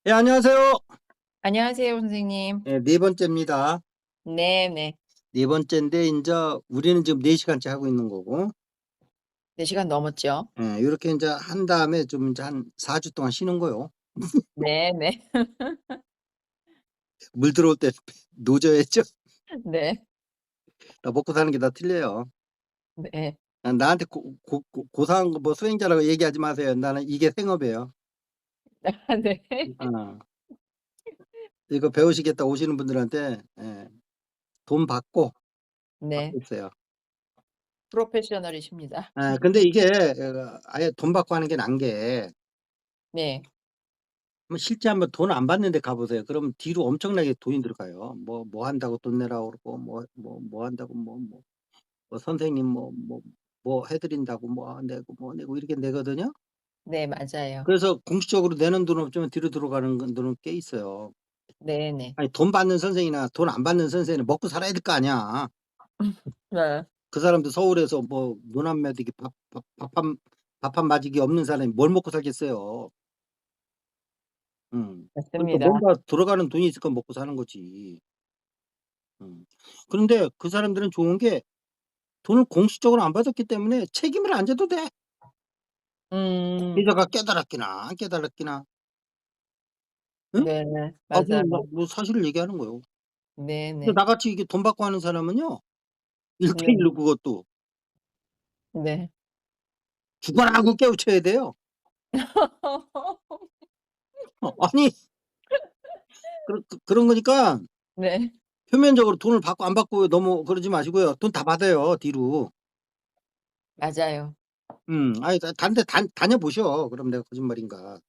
예, 안녕하세요. 안녕하세요, 선생님. 예, 네 번째입니다. 네네. 네 번째인데 인제 우리는 지금 4 시간째 하고 있는 거고, 4 시간 넘었죠? 예, 요렇게 인제 한 다음에 좀 인제 한 4주 동안 쉬는 거요. 네네. 물 들어올 때 노져야죠. 네. 나 먹고 사는 게 다 틀려요. 네. 나한테 고사한 거 뭐 수행자라고 얘기하지 마세요. 나는 이게 생업이에요. 아 네. 어. 이거 배우시겠다 오시는 분들한테, 예, 돈 받고 네. 있어요. 프로페셔널이십니다. 예, 근데 이게 아예 돈 받고 하는 게 난 게, 네. 뭐 실제 한번 돈 안 받는 데 가 보세요. 그러면 뒤로 엄청나게 돈이 들어가요. 뭐 한다고 돈 내라고 그러고, 뭐 한다고, 뭐 선생님 뭐 해 드린다고 뭐 내고 이렇게 내거든요. 네 맞아요. 그래서 공식적으로 내는 돈은 없지만 뒤로 들어가는 돈은 꽤 있어요. 네네. 아니, 돈 받는 선생이나 돈 안 받는 선생은 먹고 살아야 될 거 아니야. 네. 그 사람도 서울에서 뭐 노남매기 밥 한 마디기 없는 사람이 뭘 먹고 살겠어요. 그러니까 맞습니다. 뭔가 들어가는 돈이 있으니까 먹고 사는 거지. 음. 그런데 그 사람들은 좋은 게 돈을 공식적으로 안 받았기 때문에 책임을 안 져도 돼. 음. 기자가 깨달았기나 안 깨달았기나. 응? 네네. 그럼 맞아요. 뭐 사실을 얘기하는 거예요. 근데 네네. 나같이 이게 돈 받고 하는 사람은요, 1대 네. 1로 그것도 네. 죽어라 하고 깨우쳐야 돼요. 아니, 그런 거니까 네. 표면적으로 돈을 받고 안 받고 너무 그러지 마시고요. 돈 다 받아요, 뒤로. 맞아요. 아니, 다른 데 다녀 보셔. 그럼 내가 거짓말인가.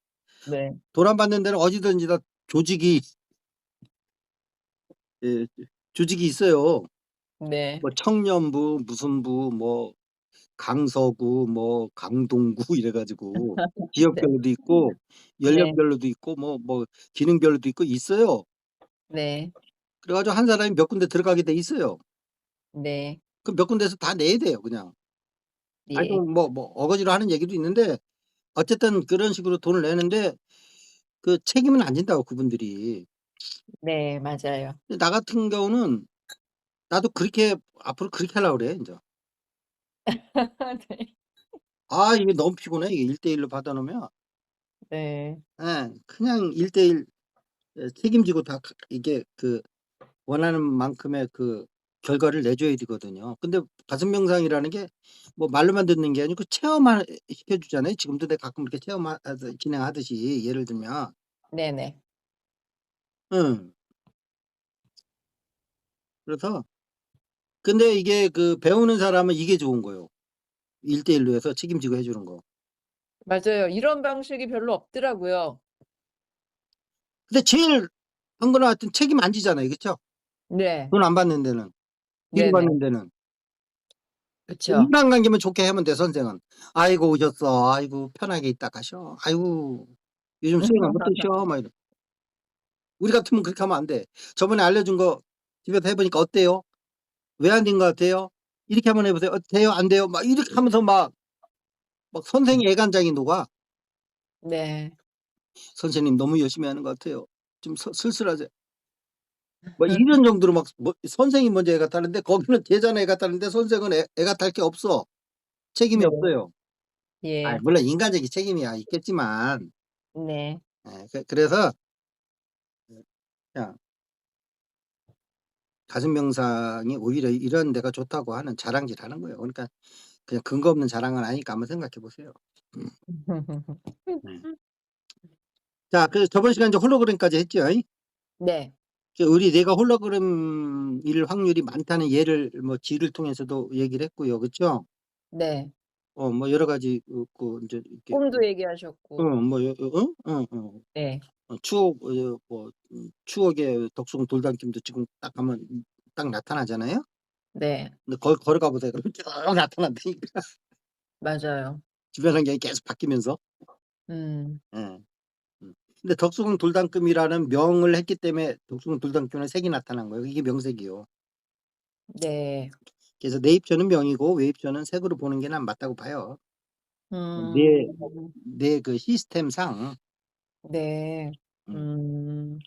네. 돈 안 받는 데는 어디든지 다 조직이, 예, 조직이 있어요. 네. 뭐 청년부 무슨 부 뭐 강서구 뭐 강동구 이래 가지고 네. 지역별로도 있고 네. 연령별로도 있고 기능별로도 있고 있어요. 네. 그래 가지고 한 사람이 몇 군데 들어가게 돼 있어요. 네. 그 몇 군데에서 다 내야 돼요, 그냥. 아이, 그 예. 어거지로 하는 얘기도 있는데 어쨌든 그런 식으로 돈을 내는데 그 책임은 안 진다고, 그분들이. 네 맞아요. 근데 나 같은 경우는 나도 그렇게 앞으로 그렇게 하려고 그래 인제. 네. 이게 너무 피곤해, 이게 1대 1로 받아 놓으면. 네. 예. 그냥 1대1, 책임지고 다 이게 원하는 만큼의 결과를 내줘야 되거든요. 근데 가슴 명상이라는 게 뭐 말로만 듣는 게 아니고 체험하 시켜 주잖아요. 지금도 내가 가끔 이렇게 진행하듯이 예를 들면. 네네. 응. 그래서 근데 이게 배우는 사람은 이게 좋은 거예요. 1대1로 해서 책임지고 해 주는 거. 맞아요. 이런 방식이 별로 없더라고요. 근데 제일 한 거는 하여튼 책임 안 지잖아요. 그쵸? 네. 돈 안 받는 데는. 뒤로 네네. 받는 데는. 그쵸. 인간관계만 좋게 하면 돼, 선생은. "아이고 오셨어. 아이고 편하게 있다 가셔. 아이고 요즘 수행은 어떠셔?" 막 이러. 우리 같으면 그렇게 하면 안 돼. "저번에 알려준 거 집에서 해 보니까 어때요? 왜 안 된 것 같아요? 이렇게 한번 해 보세요. 돼요? 안 돼요?" 막 이렇게 하면서 선생이 애간장이 녹아. 네. "선생님 너무 열심히 하는 것 같아요. 좀 쓸쓸하세요." 이런 정도로 선생이 먼저 애가 타는데 거기는 제자는 애가 타는데 선생은 애가 탈 게 없어. 책임이 네. 없어요. 예. 물론 인간적인 책임이야 있겠지만, 네. 예, 그래서 그냥 가슴 명상이 오히려 이런 데가 좋다고 하는 자랑질하는 거예요. 그러니까 그냥 근거 없는 자랑은 아니니까 한번 생각해 보세요. 음. 네. 자, 저번 시간에 이제 홀로그램까지 했죠. 네. 우리 뇌가 홀로그램일 확률이 많다는 예를 지를 통해서도 얘기를 했고요. 그쵸? 네. 여러 가지 인제 이렇게 꿈도 얘기하셨고. 어? 네. 추억의 덕숭 돌담김도 지금 딱 하면 딱 나타나잖아요. 네. 근데 거기 걸어가 보세요. 그러면 쭉 나타난다니까. 맞아요. 주변 환경이 계속 바뀌면서. 음. 예. 음. 근데 덕숭 돌담금이라는 명을 했기 때문에 덕숭 돌담금에는 색이 나타난 거예요. 이게 명색이요. 네. 그래서 내입처는 명이고 외입처는 색으로 보는 게 난 맞다고 봐요. 내 음. 내 시스템상. 네. 음.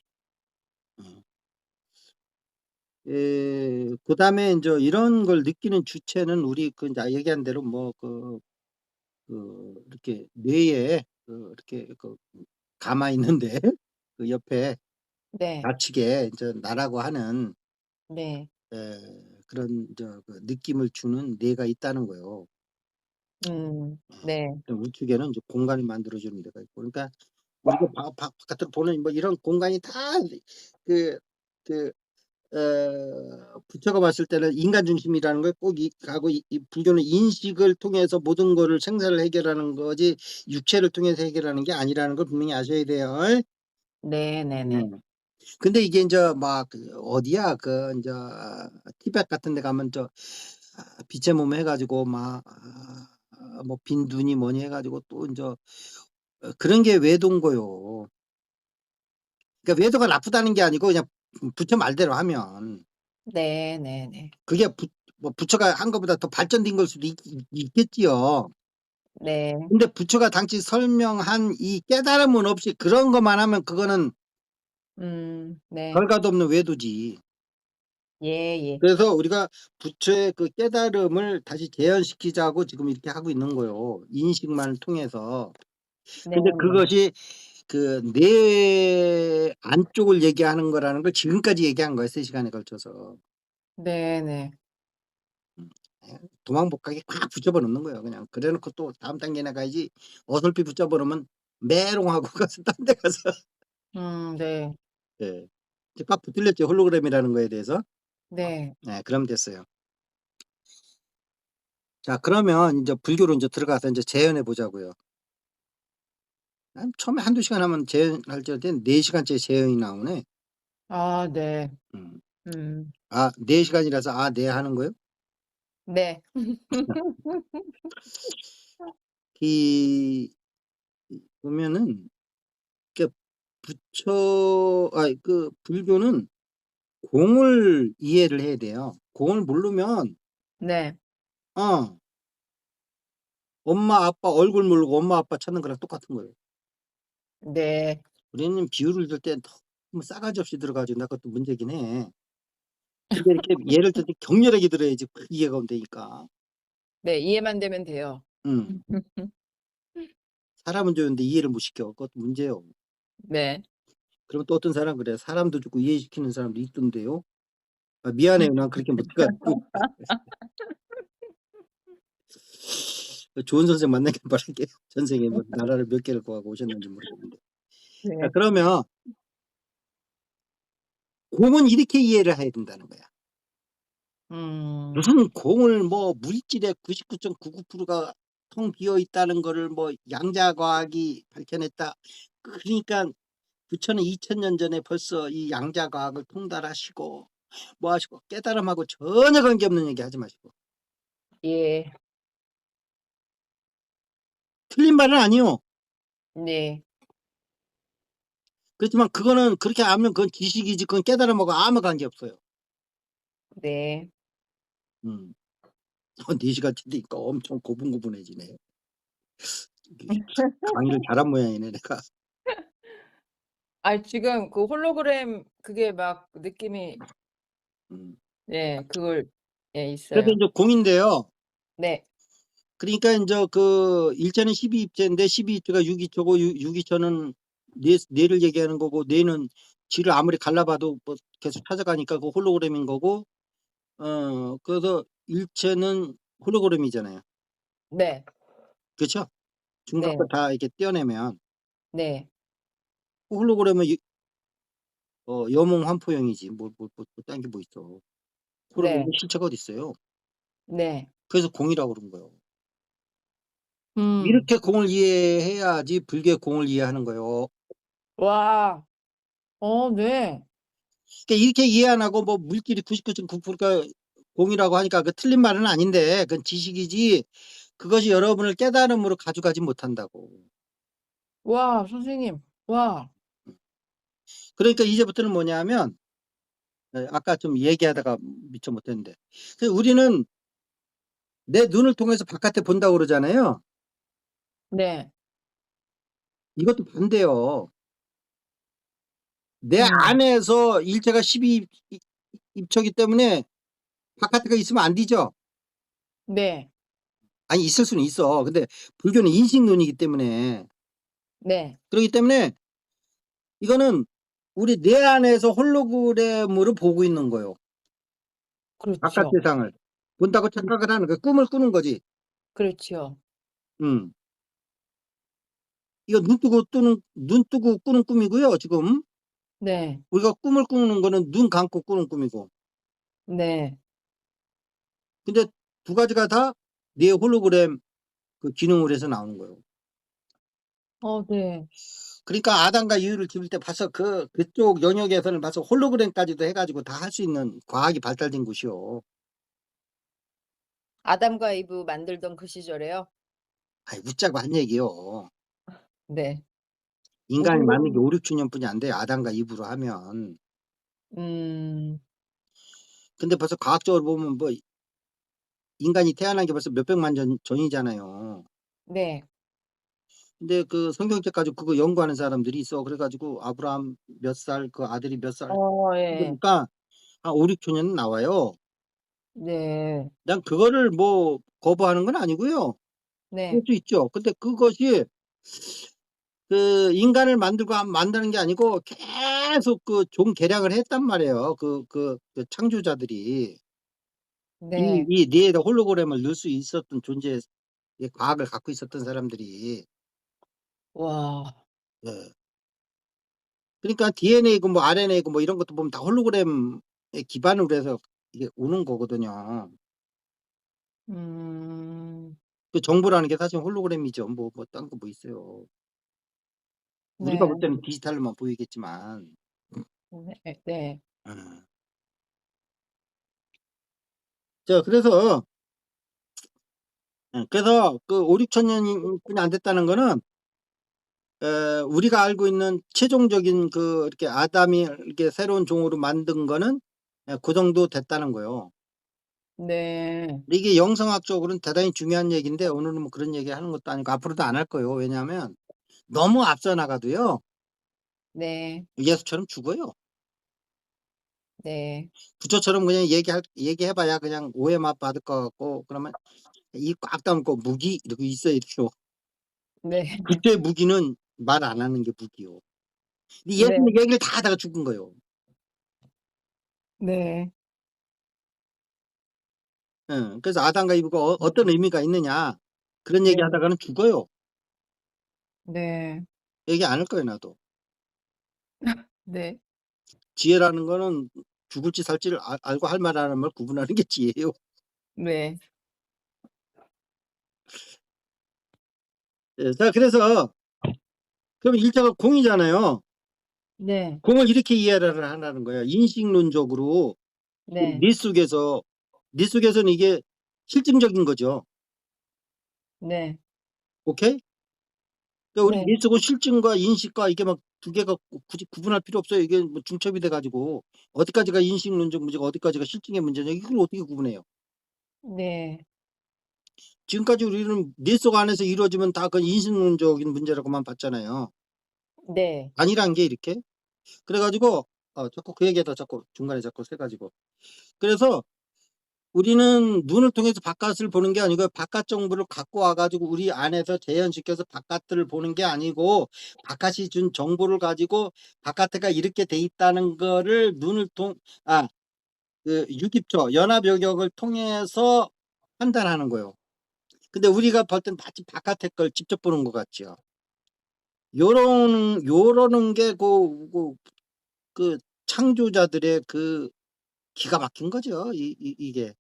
음. 그다음에 인제 이런 걸 느끼는 주체는 우리 그 인제 얘기한 대로 뭐 이렇게 뇌에 이렇게 감아 있는데 그 옆에 네. 좌측에 인제 나라고 하는 네. 그런 느낌을 주는 뇌가 있다는 거예요. 네. 우측에는 이제 공간을 만들어 주는 데가 있고 그러니까 우리가 바깥으로 보는 뭐 이런 공간이 다 그 그 부처가 봤을 때는 인간 중심이라는 걸 꼭 하고 이 불교는 인식을 통해서 모든 거를 생사를 해결하는 거지 육체를 통해서 해결하는 게 아니라는 걸 분명히 아셔야 돼요. 네네네. 네. 근데 이게 인제 막 어디야 인제 티벳 같은 데 가면 빛의 몸 해 가지고 막 뭐 빈 눈이 뭐니 해 가지고 또 인제 그런 게 외도인 거요. 그러니까 외도가 나쁘다는 게 아니고 그냥 부처 말대로 하면 네네네. 그게 부처가 한 것보다 더 발전된 걸 수도 있겠지요. 네. 근데 부처가 당시 설명한 이 깨달음은 없이 그런 것만 하면 그거는 네. 결과도 없는 외도지. 예예. 그래서 우리가 부처의 그 깨달음을 다시 재현시키자고 지금 이렇게 하고 있는 거예요, 인식만을 통해서. 근데 네네. 그것이 그 뇌 안쪽을 얘기하는 거라는 걸 지금까지 얘기한 거예요, 3 시간에 걸쳐서. 네네. 음. 예. 도망 못 가게 꽉 붙잡아 놓는 거예요, 그냥. 그래 놓고 또 다음 단계나 가야지 어설피 붙잡아 놓으면 메롱하고 가서 딴 데 가서 네. 예. 이제 꽉 붙들렸죠, 홀로그램이라는 거에 대해서. 네. 네. 그럼 됐어요. 자 그러면 인제 불교로 인제 들어가서 인제 재현해 보자고요. 처음에 1-2 시간 하면 재현할 땐 4 시간째 재현이 나오네. 아 네. 음. 음. 4 시간이라서 네 하는 거예요? 네. 이 보면은 그 불교는 공을 이해를 해야 돼요. 공을 모르면 네. 어 엄마 아빠 얼굴 모르고 엄마 아빠 찾는 거랑 똑같은 거예요. 네. 우리는 비유를 들 때 너무 싸가지 없이 들어 가지고 나 그것도 문제긴 해. 근데 이렇게 예를 들 때 격렬하게 들어야지 그 이해가 온다니까. 네. 이해만 되면 돼요. 음. 사람은 좋은데 이해를 못 시켜. 그것도 문제예요. 네. 그러면 또 어떤 사람은 그래요. 사람도 좋고 이해시키는 사람도 있던데요. 미안해요. 난 그렇게 못해 가지고. 좋은 선생 만나길 바랄게요. 전생에 뭐 나라를 몇 개를 구하고 오셨는지 모르겠는데. 자 네. 그러면 공은 이렇게 이해를 해야 된다는 거야. 음. 무슨 공을 뭐 물질의 99.99% 가 텅 비어 있다는 거를 뭐 양자과학이 밝혀냈다. 그러니까 부처는 2000년 전에 벌써 이 양자과학을 통달하시고 뭐 하시고 깨달음하고 전혀 관계없는 얘기 하지 마시고. 예. 틀린 말은 아니요. 네. 그렇지만 그거는 그렇게 알면 그건 지식이지 그건 깨달음하고 아무 관계없어요. 네. 음. 4 시간째니까 엄청 고분고분해지네. 이게 강의를 잘한 모양이네 내가. 지금 그 홀로그램 그게 막 느낌이 음. 그걸 그래서 있어요. 인제 공인데요. 네. 그러니까 인제 일체는 12 입체인데 12 입체가 6 입체고 6 입체는 뇌를 얘기하는 거고 뇌는 지를 아무리 갈라 봐도 뭐 계속 찾아가니까 그 홀로그램인 거고 그래서 일체는 홀로그램이잖아요. 네. 그쵸? 중간 거 네. 다 이렇게 떼어내면 네. 홀로그램은 여몽환포형이지 딴 게 뭐 있어. 홀로그램에 네. 실체가 어딨어요. 네. 그래서 공이라고 그런 거예요. 음. 이렇게 공을 이해해야지 불교의 공을 이해하는 거예요. 와. 네. 그러니까 이렇게 이해 안 하고 뭐 물질이 99.9% 가 공이라고 하니까 그 틀린 말은 아닌데 그건 지식이지 그것이 여러분을 깨달음으로 가져가지 못한다고. 와 선생님. 와. 그러니까 이제부터는 뭐냐면 아까 좀 얘기하다가 미처 못했는데 우리는 내 눈을 통해서 바깥에 본다고 그러잖아요. 네. 이것도 반대요. 내 음. 안에서 일체가 12 이 입처기 때문에 바깥에가 있으면 안 되죠. 네. 아니 있을 수는 있어. 근데 불교는 인식론이기 때문에 네. 그러기 때문에 이거는 우리 내 안에서 홀로그램으로 보고 있는 거예요. 바깥 그렇죠. 세상을 본다고 착각을 하는 거야. 꿈을 꾸는 거지. 그렇죠. 음. 이거 눈 뜨고 꾸는 꿈이고요 지금. 네. 우리가 꿈을 꾸는 거는 눈 감고 꾸는 꿈이고. 네. 근데 두 가지가 다 내 홀로그램 그 기능으로 해서 나오는 거예요. 네. 그러니까 아담과 이브를 지을 때 벌써 그쪽 영역에서는 벌써 홀로그램까지도 해 가지고 다 할 수 있는 과학이 발달된 곳이요. 아담과 이브 만들던 그 시절에요? 아이 웃자고 한 얘기요. 네. 인간이 만든 게 오. 5-6천 년뿐이 안 돼요, 아담과 이브로 하면. 음. 근데 벌써 과학적으로 보면 뭐 인간이 태어난 게 벌써 몇백만 년 전이잖아요. 네. 근데 그 성경책 가지고 그거 연구하는 사람들이 있어. 그래 가지고 아브라함 몇 살, 그 아들이 몇 살 이게 예. 보니까 한 5-6천 년은 나와요. 네. 난 그거를 뭐 거부하는 건 아니고요. 그럴 네. 수 있죠. 근데 그것이 그 인간을 만드는 게 아니고 계속 그 종개량을 했단 말이에요. 그 창조자들이. 네. 이 뇌에다 홀로그램을 넣을 수 있었던 존재의 과학을 갖고 있었던 사람들이. 와. 예. 그러니까 DNA고 뭐 RNA고 뭐 이런 것도 보면 다 홀로그램에 기반으로 해서 이게 오는 거거든요. 음. 그 정보라는 게 사실 홀로그램이죠. 뭐 딴 거 뭐 있어요. 우리가 볼 네. 때는 디지털로만 보이겠지만. 네. 네. 예. 자 그래서 그래서 그 5-6천 년이 뿐이 안 됐다는 거는 우리가 알고 있는 최종적인 그 이렇게 아담이 이렇게 새로운 종으로 만든 거는 그 정도 됐다는 거예요. 네. 근데 이게 영성학적으로는 대단히 중요한 얘기인데 오늘은 뭐 그런 얘기 하는 것도 아니고 앞으로도 안 할 거예요. 왜냐하면 너무 앞서 나가도요. 네. 예수처럼 죽어요. 네. 부처처럼 그냥 얘기해 봐야 그냥 오해만 받을 것 같고 그러면 입 꽉 다물고 무기 이러고 있어야 돼요. 네. 부처의 무기는 말 안 하는 게 무기요. 근데 예수는 네. 얘기를 다 하다가 죽은 거예요. 네. 예. 그래서 아담과 이브가 어떤 의미가 있느냐 그런 네. 얘기하다가는 죽어요. 네. 얘기 안 할 거예요 나도. 네. 지혜라는 거는 죽을지 살지를 알고 할 말 안 할 말 구분하는 게 지혜예요. 네. 예. 자 그래서 그럼 일자가 공이잖아요. 네. 공을 이렇게 이해를 하라는 거예요. 인식론적으로 우리 네. 뇌 속에서는 이게 실증적인 거죠. 네. 오케이? 그러니까 우리 뇌 네. 속은 실증과 인식과 이게 막 두 개가 굳이 구분할 필요 없어요. 이게 뭐 중첩이 돼 가지고 어디까지가 인식론적 문제고 어디까지가 실증의 문제냐 이걸 어떻게 구분해요? 네. 지금까지 우리는 뇌 속 안에서 이루어지면 다 그 인식론적인 문제라고만 봤잖아요. 네. 아니란 게 이렇게. 그래 가지고 자꾸 그 얘기하다가 자꾸 중간에 자꾸 새 가지고. 그래서 우리는 눈을 통해서 바깥을 보는 게 아니고 바깥 정보를 갖고 와 가지고 우리 안에서 재현시켜서 바깥을 보는 게 아니고 바깥이 준 정보를 가지고 바깥에가 이렇게 돼 있다는 거를 눈을 그 유기초 연합 영역을 통해서 판단하는 거예요. 근데 우리가 볼 땐 마치 바깥의 걸 직접 보는 것 같죠. 요러는 게 그 창조자들의 그 기가 막힌 거죠. 이게.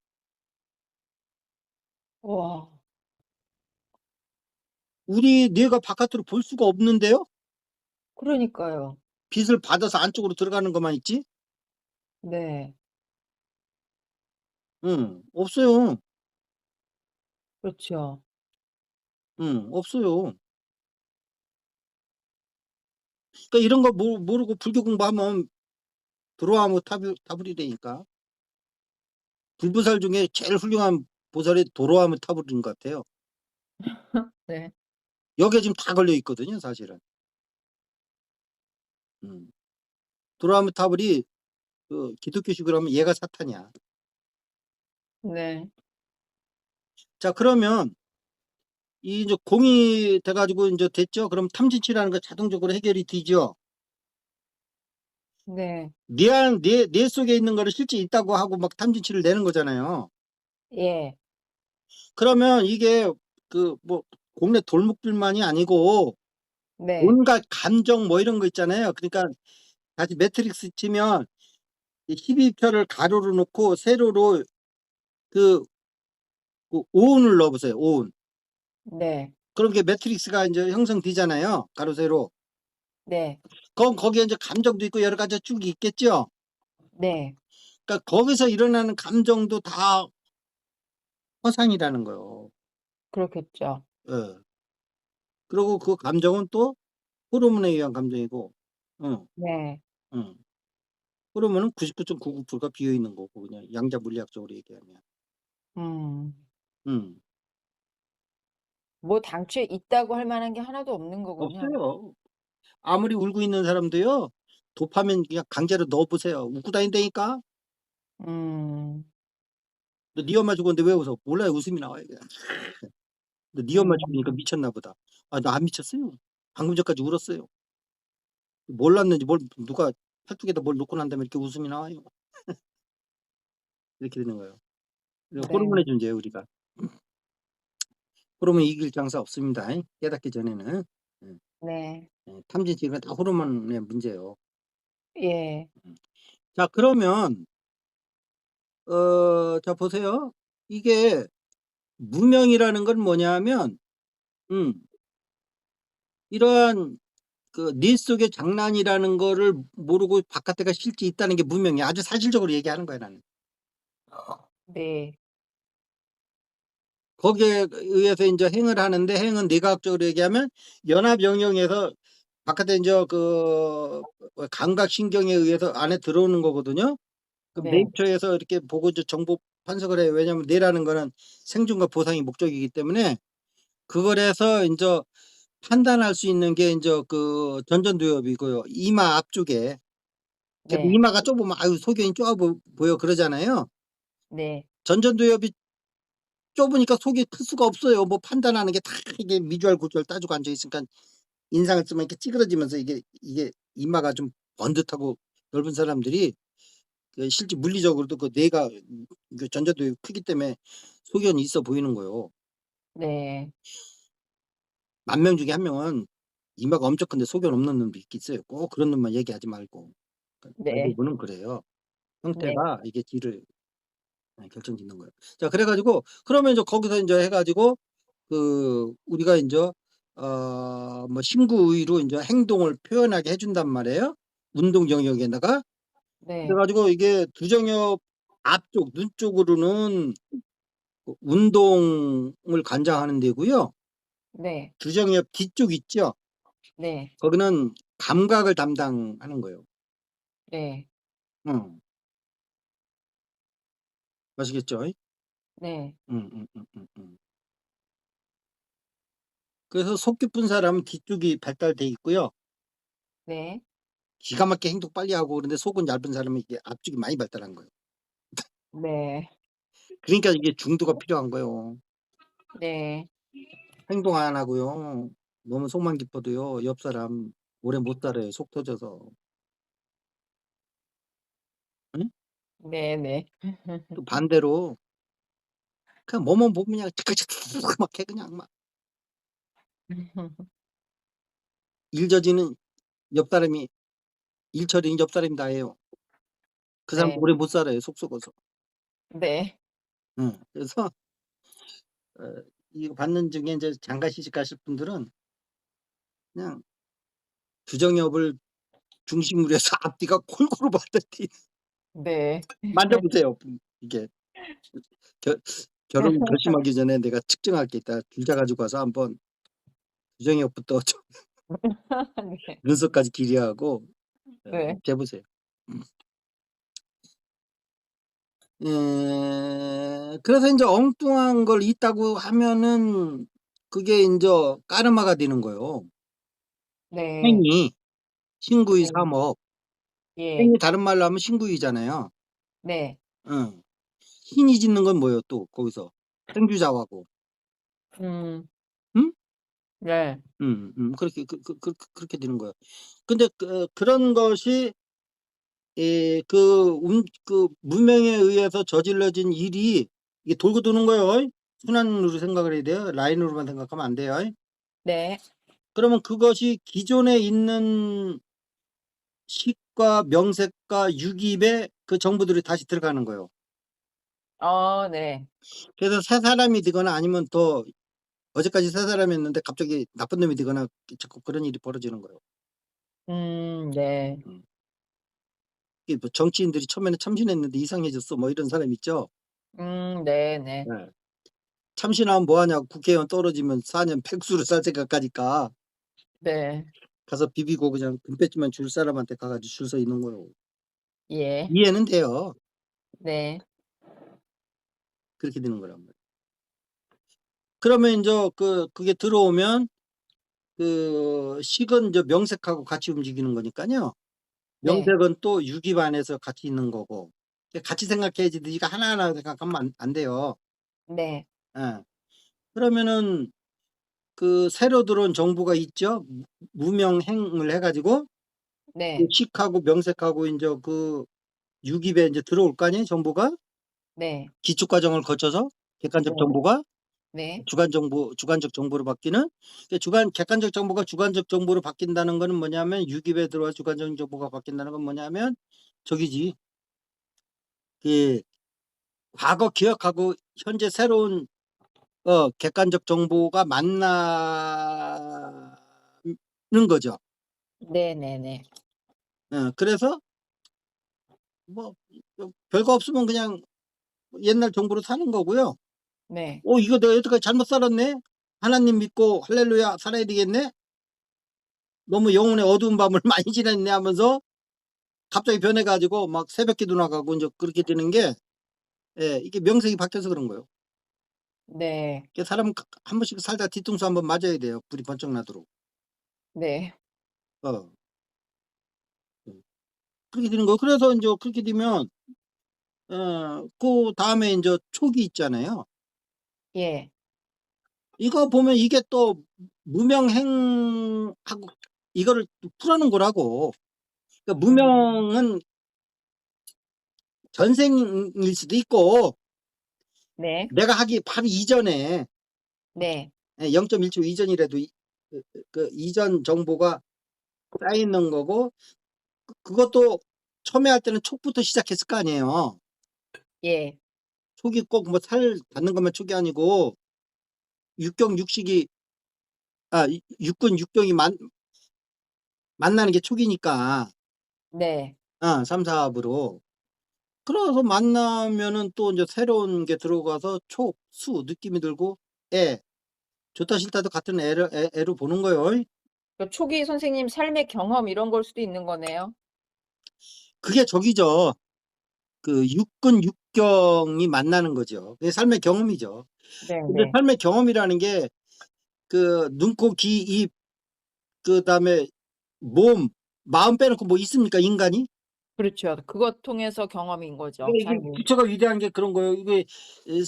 와. 우리 뇌가 바깥으로 볼 수가 없는데요. 그러니까요. 빛을 받아서 안쪽으로 들어가는 것만 있지? 네. 없어요. 그렇죠. 없어요. 그러니까 이런 거 모르고 불교 공부하면 도로하면 타불이 되니까. 불보살 중에 제일 훌륭한 보살이 도로하면 타불인 것 같아요. 네. 여기에 지금 다 걸려 있거든요 사실은. 음. 도라미 타블이 그 기독교식으로 하면 얘가 사탄이야. 네. 자 그러면 이 이제 공이 돼 가지고 인제 됐죠? 그럼 탐진치라는 거 자동적으로 해결이 되죠? 네. 뇌 속에 있는 거를 실제 있다고 하고 막 탐진치를 내는 거잖아요. 예. 그러면 이게 그 뭐 동네 돌목들만이 아니고 네. 온갖 감정 뭐 이런 거 있잖아요. 그러니까 다시 매트릭스 치면 이 12표를 가로로 놓고 세로로 그 오온을 넣어 보세요, 오온. 네. 그럼 그게 매트릭스가 인제 형성되잖아요, 가로 세로. 네. 그럼 거기에 인제 감정도 있고 여러 가지가 쭉 있겠죠? 네. 그러니까 거기서 일어나는 감정도 다 허상이라는 거예요. 그렇겠죠. 예. 그리고 그 감정은 또 호르몬에 의한 감정이고 응, 네. 응. 호르몬은 99.99%가 비어 있는 거고 그냥 양자 물리학적으로 얘기하면. 음. 음. 뭐 당초에 있다고 할 만한 게 하나도 없는 거군요. 없어요. 아무리 울고 있는 사람도요. 도파민 그냥 강제로 넣어 보세요. 웃고 다닌다니까. 음. "너 네 엄마 죽었는데 왜 웃어?" 몰라요. 웃음이 나와요 그냥. "너 네 엄마 죽으니까 음. 미쳤나 보다." 아 나 안 미쳤어요. 방금 전까지 울었어요. 몰랐는지 뭘 누가 팔뚝에다 뭘 놓고 난 다음에 이렇게 웃음이 나와요. 이렇게 되는 거예요. 이거 네. 호르몬의 존재예요 우리가. 호르몬 이길 장사 없습니다 깨닫기 전에는. 예. 네. 예. 탐진치가 다 호르몬의 문제예요. 예. 자 그러면 자 보세요. 이게 무명이라는 건 뭐냐면 음 이러한 그 뇌 속의 장난이라는 거를 모르고 바깥에가 실제 있다는 게 무명이야. 아주 사실적으로 얘기하는 거야 나는. 네. 거기에 의해서 인제 행을 하는데 행은 뇌과학적으로 얘기하면 연합 영역에서 바깥에 인제 그 감각신경에 의해서 안에 들어오는 거거든요. 그럼 네. 네이처에서 이렇게 보고 이제 정보 판석을 해요. 왜냐하면 뇌라는 거는 생존과 보상이 목적이기 때문에 그걸 해서 인제 판단할 수 있는 게 인제 그 전전두엽이고요. 이마 앞쪽에. 그래서 네. 이마가 좁으면 아유 소견이 좁아 보여 그러잖아요. 네. 전전두엽이 좁으니까 속이 클 수가 없어요. 뭐 판단하는 게 다 이게 미주알 고주알 따지고 앉아 있으니까 인상을 쓰면 이렇게 찌그러지면서 이게 이마가 좀 번듯하고 넓은 사람들이 그 실제 물리적으로도 그 뇌가 그 전자도입이 크기 때문에 소견이 있어 보이는 거예요. 네. 10,000명 중에 1 명은 이마가 엄청 큰데 소견 없는 놈도 있긴 있어요. 꼭 그런 놈만 얘기하지 말고. 그러니까 네. 대부분은 그래요. 네. 형태가 이게 질을 결정짓는 거예요. 자 그래 가지고 그러면 이제 거기서 인제 해 가지고 그 우리가 인제 뭐 심구의로 인제 행동을 표현하게 해 준단 말이에요, 운동 영역에다가. 그래 네. 가지고 이게 두정엽 앞쪽 눈 쪽으로는 그 운동을 관장하는 데고요. 네. 두정엽 뒤쪽 있죠? 네. 거기는 감각을 담당하는 거예요. 네. 어. 아시겠죠? 네. 그래서 속 깊은 사람은 뒤쪽이 발달돼 있고요. 네. 기가 막히게 행동 빨리 하고 그런데 속은 얇은 사람은 이게 앞쪽이 많이 발달한 거예요. 네. 그러니까 이게 중도가 필요한 거예요. 네. 행동 안 하고요. 너무 속만 깊어도요. 옆 사람 오래 못 살아요, 속 터져서. 응? 네네. 또 반대로 그냥 뭐만 보면 그냥 막 해 그냥 막. 일 저지는 옆 사람이 일 처리는 옆 사람이 다 해요. 그 사람 네. 오래 못 살아요, 속 썩어서. 네. 응. 그래서 어 이거 받는 중에 인제 장가 시집 가실 분들은 그냥 주정엽을 중심으로 해서 앞뒤가 골고루 받아들이 네. 만져 보세요. 이게 겨 결혼 결심하기 전에 내가 측정할 게 있다. 줄자 가지고 와서 한번 주정엽부터 저 네. 눈썹까지 길이하고 네. 재보세요. 음. 그래서 인제 엉뚱한 걸 있다고 하면은 그게 인제 까르마가 되는 거예요. 네. 행위, 신구의 네. 삼업. 예. 행이 다른 말로 하면 신구이잖아요. 네. 응. 신이 짓는 건 뭐예요 또 거기서? 행주자화고. 음. 응? 네. 그렇게 그렇게 되는 거예요. 근데 그런 것이 그 문명에 의해서 저질러진 일이 이게 돌고 도는 거예요. 순환으로 생각을 해야 돼요. 라인으로만 생각하면 안 돼요. 네. 그러면 그것이 기존에 있는 식과 명색과 유기입에 그 정보들이 다시 들어가는 거예요. 네. 그래서 새 사람이 되거나 아니면 더 어제까지 새 사람이었는데 갑자기 나쁜 놈이 되거나 자꾸 그런 일이 벌어지는 거예요. 네. 음. 이게 뭐 정치인들이 처음에는 참신했는데 이상해졌어 뭐 이런 사람 있죠. 네네. 네. 참신하면 뭐 하냐고 국회의원 떨어지면 4년 팩수로 살 생각하니까 네. 가서 비비고 그냥 금배지만 줄 사람한테 가 가지고 줄 서 있는 거예요. 예. 이해는 돼요. 네. 그렇게 되는 거란 말이에요. 그러면 인제 그게 들어오면 식은 이제 명색하고 같이 움직이는 거니깐요. 네. 명색은 또 유기입 안에서 같이 있는 거고. 같이 생각해야지 네가 하나하나 생각하면 안 돼요. 네. 예. 그러면은 그 새로 들어온 정보가 있죠. 무명행을 해 가지고 그 네. 식하고 명색하고 인제 그 유기입에 인제 들어올 거 아니에요 정보가. 네. 기축 과정을 거쳐서 네. 객관적 정보가 네. 주관적 정보로 바뀌는. 객관적 정보가 주관적 정보로 바뀐다는 거는 뭐냐면 유기입에 들어와 주관적 정보가 바뀐다는 건 뭐냐면 저기지. 그 과거 기억하고 현재 새로운 객관적 정보가 만나는 거죠. 네네네. 그래서 뭐 별거 없으면 그냥 옛날 정보로 사는 거고요. 네. '이거 내가 여태까지 잘못 살았네. 하나님 믿고 할렐루야 살아야 되겠네. 너무 영혼의 어두운 밤을 많이 지냈네.' 하면서 갑자기 변해 가지고 막 새벽기도 나가고 인제 그렇게 되는 게 이게 명색이 바뀌어서 그런 거예요. 네. 그 사람은 한 번씩 살다가 뒤통수 한번 맞아야 돼요, 불이 번쩍 나도록. 네. 어. 음. 그렇게 되는 거예요. 그래서 인제 그렇게 되면 그다음에 인제 촉이 있잖아요. 예. 이거 보면 이게 또 무명행하고 이거를 또 풀어낸 거라고. 그러니까 음. 무명은 전생일 수도 있고 네. 내가 하기 바로 이전에 네. 0.1초 이전이라도 이전 정보가 쌓여 있는 거고 그것도 처음에 할 때는 촉부터 시작했을 거 아니에요. 예. 촉이 꼭 뭐 살 닿는 것만 촉이 아니고 육경 육식이 육군 육경이 만나는 게 촉이니까. 네. 3, 4 합으로. 그래서 만나면은 또 인제 새로운 게 들어가서 촉, 수 느낌이 들고 애, 좋다 싫다도 같은 애로 보는 거예요. 그 초기 선생님 삶의 경험 이런 걸 수도 있는 거네요. 그게 저기죠. 육군 육경이 만나는 거죠. 그게 삶의 경험이죠. 근데 네네. 삶의 경험이라는 게 눈, 코, 귀, 입 그다음에 몸, 마음 빼놓고 뭐 있습니까 인간이? 그렇죠. 그것 통해서 경험인 거죠, 그러니까 이게 삶이. 부처가 위대한 게 그런 거예요. 이게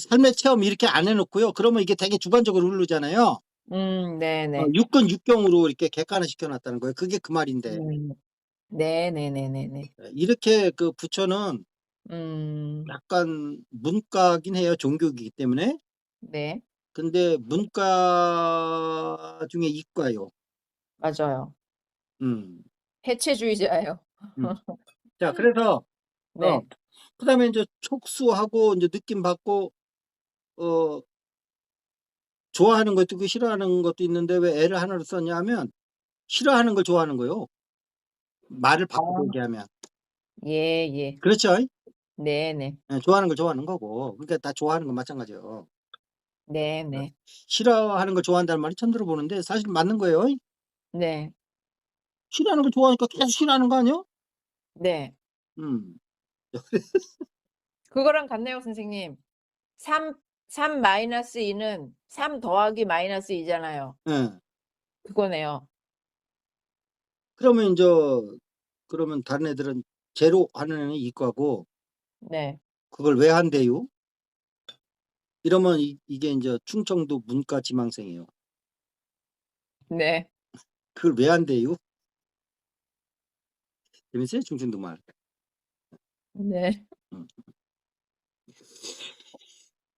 삶의 체험 이렇게 안 해 놓고요. 그러면 이게 되게 주관적으로 흐르잖아요. 네네. 육군 육경으로 이렇게 객관화시켜 놨다는 거예요. 그게 그 말인데. 음. 네네네네네. 이렇게 부처는 음. 약간 문과긴 해요, 종교이기 때문에. 네. 근데 문과 중에 이과요. 맞아요. 음. 해체주의자예요. 음. 자 그래서 어 네. 그다음에 인제 촉수하고 인제 느낌 받고 어 좋아하는 것도 있고 싫어하는 것도 있는데 왜 애를 하나로 썼냐 하면 싫어하는 걸 좋아하는 거예요, 말을 바꿔서 아. 얘기하면. 예예. 그렇죠? 네네. 좋아하는 걸 좋아하는 거고. 그러니까 다 좋아하는 건 마찬가지예요. 어 네네. 싫어하는 걸 좋아한다는 말이 처음 들어보는데 사실 맞는 거예요. 네. 싫어하는 걸 좋아하니까 계속 싫어하는 거 아니에요? 네. 음. 그거랑 같네요, 선생님. 3 마이너스 2는 3 더하기 마이너스 2 잖아요. 예. 그거네요. 그러면 인제 그러면 다른 애들은 제로 하는 애는 이과고 네. 그걸 왜 한대요? 이러면 이게 인제 충청도 문과 지망생이에요. 네. 그걸 왜 한대요? 재밌어요? 충청도 말. 네. 음.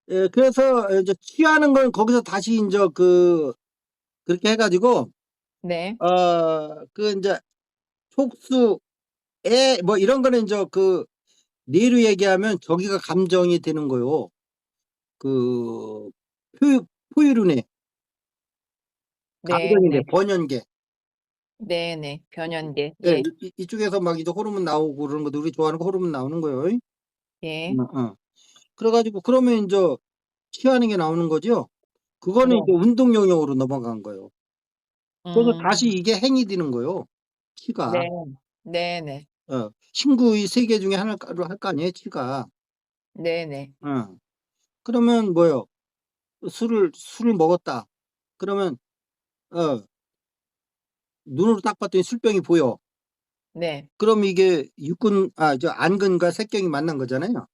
예 그래서 인제 취하는 건 거기서 다시 인제 그렇게 해 가지고 네. 그 인제 촉수, 애 뭐 이런 거는 인제 뇌로 얘기하면 저기가 감정이 되는 거요. 그 포유류네. 감정인데 네네. 번연계. 네네. 변연계. 예. 예. 이쪽에서 막 이제 호르몬 나오고 그러는 것도 우리 좋아하는 거 호르몬 나오는 거요. 예. 그래 가지고 그러면 인제 취하는 게 나오는 거죠. 그거는 네. 이제 운동 영역으로 넘어간 거예요. 그래서 다시 음. 이게 행이 되는 거요, 네. 치가. 네네. 신구의 3개 중에 하나로 할 거 아니에요, 치가. 네네. 어. 그러면 뭐요? 술을 먹었다. 그러면 어 눈으로 딱 봤더니 술병이 보여. 네. 그럼 이게 안근과 색경이 만난 거잖아요.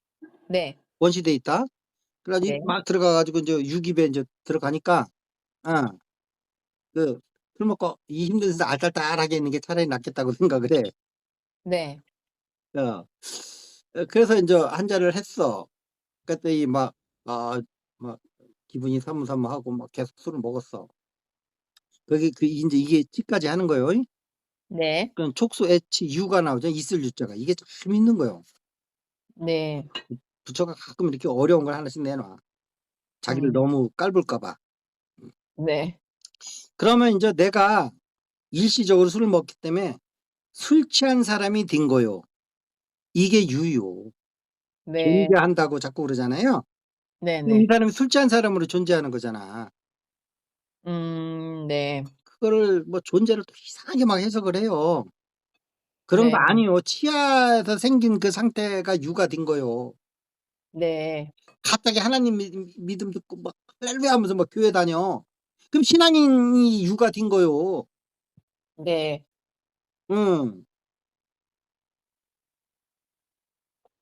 네. 원시돼 있다. 그래 가지고 네. 막 들어가 가지고 인제 육입에 인제 들어가니까 어 그 술 먹고 이 힘든 데서 알딸딸하게 있는 게 차라리 낫겠다고 생각을 해. 네. 어. 그래서 인제 한 잔을 했어. 그랬더니 아 막 기분이 사무사무하고 막 계속 술을 먹었어. 그게 인제 이게 치까지 하는 거요. 네. 그럼 촉수, 애치, 유가 나오죠. 있을 유자가. 이게 참 힘든 거요. 네. 부처가 가끔 이렇게 어려운 걸 하나씩 내놔. 자기를 음. 너무 깔볼까 봐. 네. 그러면 인제 내가 일시적으로 술을 먹기 때문에 술 취한 사람이 된 거요. 이게 유요. 네. 존재한다고 자꾸 그러잖아요. 그럼 이 네네. 사람이 술 취한 사람으로 존재하는 거잖아. 네. 그거를 뭐 존재를 또 이상하게 막 해석을 해요. 그런 거 네. 아니요. 치아에서 생긴 그 상태가 유가 된 거요. 네. 갑자기 하나님 믿음 듣고 막 할렐루야 하면서 막 교회 다녀. 그럼 신앙인이 유가 된 거요. 네. 응.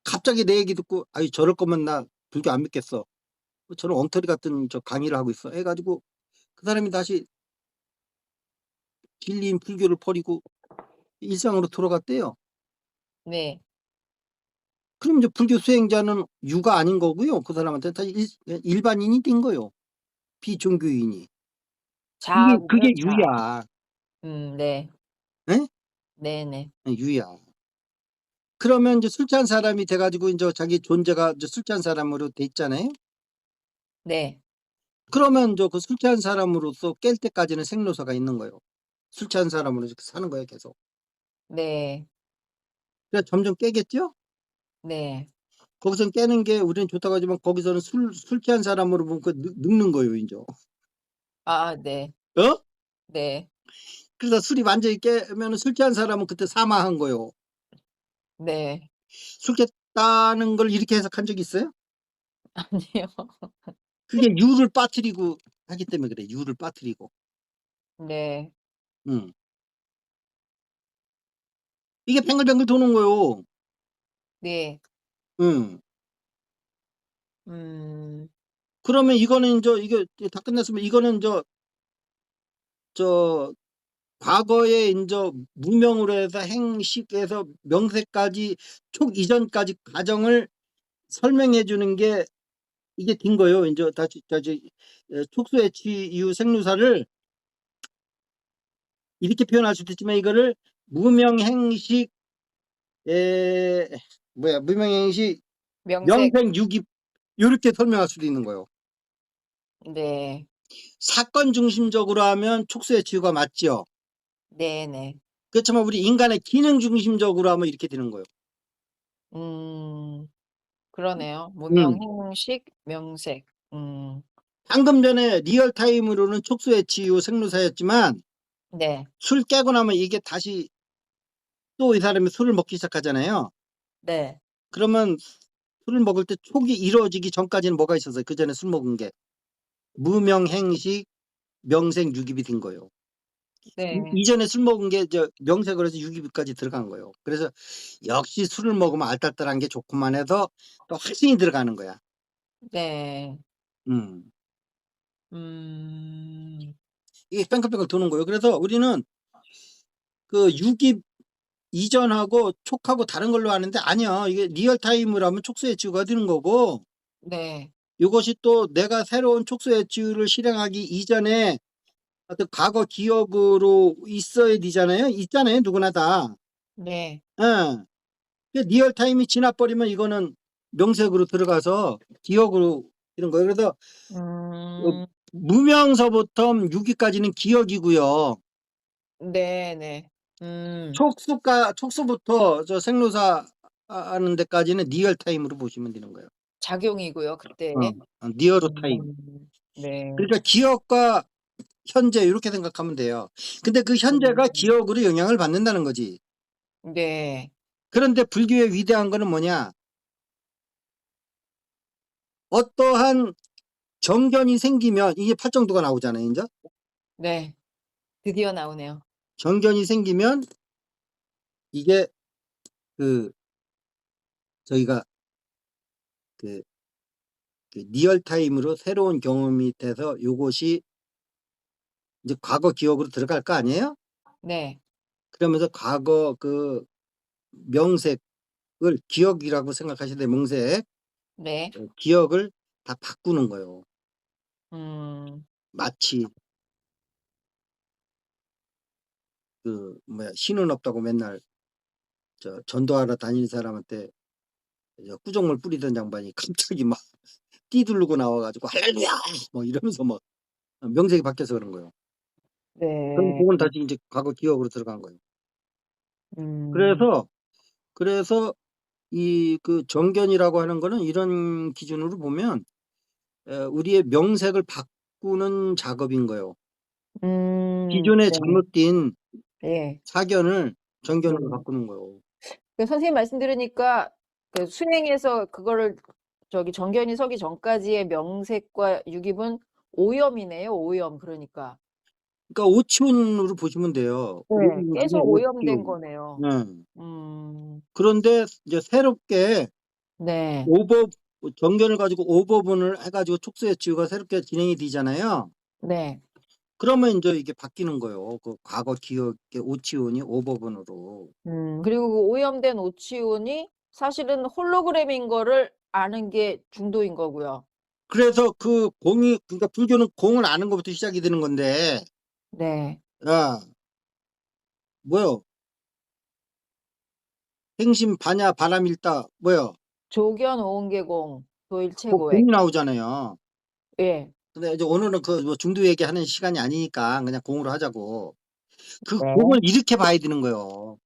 갑자기 내 얘기 듣고 "아이 저럴 거면 나 불교 안 믿겠어." 저런 엉터리 같은 강의를 하고 있어. 해 가지고 그 사람이 다시 진리인 불교를 버리고 일상으로 돌아갔대요. 네. 그럼 이제 불교 수행자는 유가 아닌 거고요. 그 사람한테는 다 일반인이 된 거요. 비종교인이. 자아군요, 그게 자아. 유야. 네. 예? 네네. 유야. 그러면 인제 술 취한 사람이 돼 가지고 인제 자기 존재가 이제 술 취한 사람으로 돼 있잖아요. 네. 그러면 인제 그 술 취한 사람으로서 깰 때까지는 생로사가 있는 거예요. 술 취한 사람으로 이렇게 사는 거예요 계속. 네. 그래서 점점 깨겠죠? 네. 거기선 깨는 게 우리는 좋다고 하지만 거기서는 술 취한 사람으로 보면 늙는 거예요 인제. 네. 어? 네. 그래서 술이 완전히 깨면은 술 취한 사람은 그때 사망한 거요. 네. 술 깼다는 걸 이렇게 해석한 적이 있어요? 아니요. 그게 유를 빠뜨리고 하기 때문에 그래. 유를 빠뜨리고. 네. 음. 이게 뱅글뱅글 도는 거요. 네. 음. 음. 그러면 이거는 인제 이게 다 끝났으면 이거는 저 과거에 인제 무명으로 해서 행식에서 명세까지 촉 이전까지 과정을 설명해 주는 게 이게 된 거예요. 인제 다시 촉수애취 이후 생루사를 이렇게 표현할 수도 있지만 이거를 무명행식 무명행식 명색. 명생유기 요렇게 설명할 수도 있는 거예요. 네. 사건 중심적으로 하면 촉수애취가 맞죠. 네네. 그렇지만 우리 인간의 기능 중심적으로 하면 이렇게 되는 거예요. 음. 그러네요. 무명, 음. 행식, 명색. 방금 전에 리얼타임으로는 촉수애취 이후 생루사였지만 네. 술 깨고 나면 이게 다시 또 이 사람이 술을 먹기 시작하잖아요. 네. 그러면 술을 먹을 때 촉이 이루어지기 전까지는 뭐가 있었어요? 그전에 술 먹은 게. 무명행식 명생유깁이 된 거예요. 네. 이전에 술 먹은 게 명색으로 해서 유기비까지 들어간 거예요. 그래서 역시 술을 먹으면 알딸딸한 게 좋구만 해서 또 확신이 들어가는 거야. 네. 음. 음. 이게 뺑글뺑글 도는 거예요. 그래서 우리는 그 유기 이전하고 촉하고 다른 걸로 아는데 아니야. 이게 리얼타임으로 하면 촉수 해치우가 되는 거고, 네. 이것이 또 내가 새로운 촉수 해치우를 실행하기 이전에 어떤 과거 기억으로 있어야 되잖아요. 있잖아요. 누구나 다. 네. 예. 리얼타임이 지나버리면 이거는 명색으로 들어가서 기억으로 이런 거예요. 그래서 음. 무명서부터 유기까지는 기억이고요. 네네. 촉수부터 생로사 하는 데까지는 리얼타임으로 보시면 되는 거예요. 작용이고요, 그때. 리어로 타임. 네. 그러니까 기억과 현재 이렇게 생각하면 돼요. 근데 그 현재가 음. 기억으로 영향을 받는다는 거지. 네. 그런데 불교의 위대한 거는 뭐냐? 어떠한 정견이 생기면 이게 팔정도가 나오잖아요. 인제. 네. 드디어 나오네요. 정견이 생기면 이게 그 저희가 그 리얼 타임으로 새로운 경험이 돼서 요것이 이제 과거 기억으로 들어갈 거 아니에요? 네. 그러면서 과거 그 명색을 기억이라고 생각하시면 돼요. 명색. 네. 기억을 다 바꾸는 거예요. 음. 마치 그 뭐야 신은 없다고 맨날 전도하러 다니는 사람한테 구정물 뿌리던 양반이 갑자기 막 뛰두르고 나와 가지고 "할렐루야!" 뭐 이러면서 막 명색이 바뀌어서 그런 거예요. 그럼 네. 그건 다시 인제 과거 기억으로 들어간 거예요. 음. 그래서 이 그 정견이라고 하는 거는 이런 기준으로 보면 우리의 명색을 바꾸는 작업인 거예요. 기존에 네. 잘못된 예. 사견을 정견으로 네. 바꾸는 거예요. 그 선생님 말씀 들으니까 그 수행에서 그거를 저기 정견이 서기 전까지의 명색과 유깁은 오염이네요, 오염 그러니까. 그러니까 오치훈으로 보시면 돼요. 네. 오염 중에 계속 오염된 오치훈. 거네요. 네. 음. 그런데 이제 새롭게 네. 오버 정견을 가지고 오버분을 해 가지고 촉수해치유가 새롭게 진행이 되잖아요. 네. 그러면 인제 이게 바뀌는 거예요. 그 과거 기억의 오치훈이 오버분으로. 그리고 그 오염된 오치훈이 사실은 홀로그램인 거를 아는 게 중도인 거고요. 그래서 그 공이 그러니까 불교는 공을 아는 것부터 시작이 되는 건데 네. 야 뭐요? 행심 반야 바람일다 뭐요? 조견 오은계공 그 도일체고액. 공이 나오잖아요. 예. 근데 이제 오늘은 그 뭐 중도 얘기하는 시간이 아니니까 그냥 공으로 하자고. 그 공을 네. 이렇게 봐야 되는 거예요.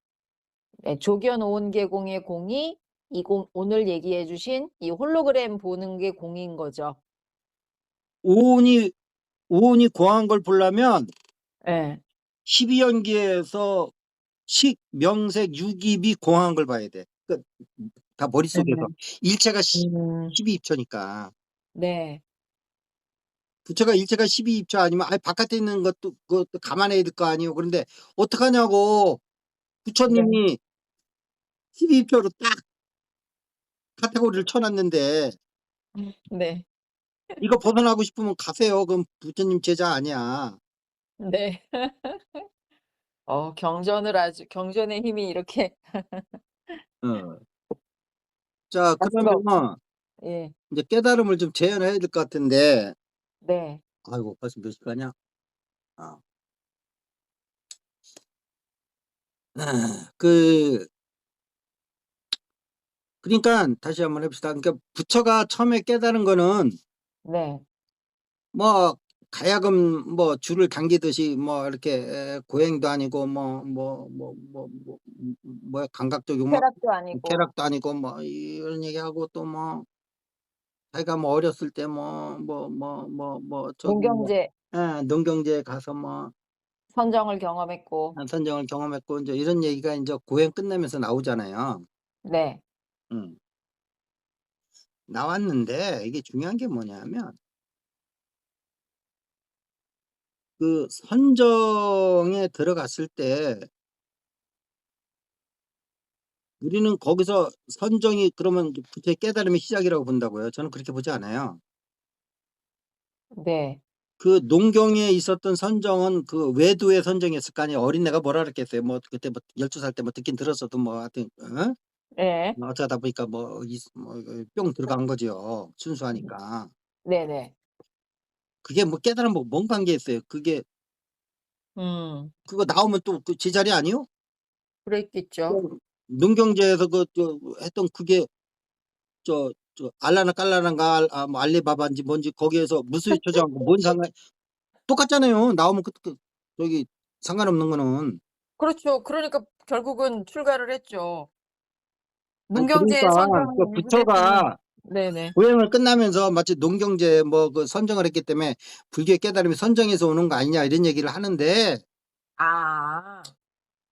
네. 조견 오은계공의 공이 이 공 오늘 얘기해 주신 이 홀로그램 보는 게 공인 거죠. 오온이 오온이 공한 걸 보려면 예. 12연기에서 식, 명색, 유깁이 공한 걸 봐야 돼. 다 머릿속에서. 네. 일체가 음. 12입처니까. 네. 부처가 일체가 12입처 아니면 바깥에 있는 것도 그것도 감안해야 될 거 아니에요. 그런데 어떡하냐고. 네. 부처님이 12입처로 딱 카테고리를 쳐 놨는데 네. 이거 벗어나고 싶으면 가세요. 그럼 부처님 제자 아니야. 네. 경전을 아주 경전의 힘이 이렇게 어. 자 알 수가 없죠. 그러면 예. 인제 깨달음을 좀 재현해야 될 것 같은데 네. 아이고 벌써 몇 시가냐? 아. 그 그러니깐 다시 한번 해 봅시다. 그러니까 부처가 처음에 깨달은 거는 네. 뭐 가야금 뭐 줄을 당기듯이 뭐 이렇게 고행도 아니고 뭐야 감각적 욕망 쾌락도 아니고 쾌락도 아니고 뭐 이런 얘기하고 또 뭐 자기가 뭐 어렸을 때 저기 뭐 문경제 예 농경지에 가서 뭐 선정을 경험했고 선정을 경험했고 인제 이런 얘기가 인제 고행 끝나면서 나오잖아요. 네. 음. 나왔는데 이게 중요한 게 뭐냐면 그 선정에 들어갔을 때 우리는 거기서 선정이 그러면 부처의 깨달음의 시작이라고 본다고요? 저는 그렇게 보지 않아요. 네. 그 농경에 있었던 선정은 그 외도의 선정이었을 거 아니에요. 어린애가 뭐라 그랬겠어요. 뭐 그때 뭐 12살 때 뭐 듣긴 들었어도 뭐 하여튼 네. 어쩌다 보니까 뿅 들어간 거죠. 순수하니까. 네네. 그게 뭐 깨달음 뭔 관계 있어요. 그게 그거 나오면 또 그 제자리 아니요? 그랬겠죠. 농경제에서 했던 그게 저 알라나 깔라나가 뭐 알리바바인지 뭔지 거기에서 무수히 초정하고 뭔 상관 똑같잖아요. 나오면 저기 상관없는 거는. 그렇죠. 그러니까 결국은 출가를 했죠. 아니 문경지의 그러니까 그 선정은 유지됐으면 부처가 네네. 고행을 끝나면서 마치 농경제 뭐 그 선정을 했기 때문에 불교의 깨달음이 선정에서 오는 거 아니냐 이런 얘기를 하는데 아.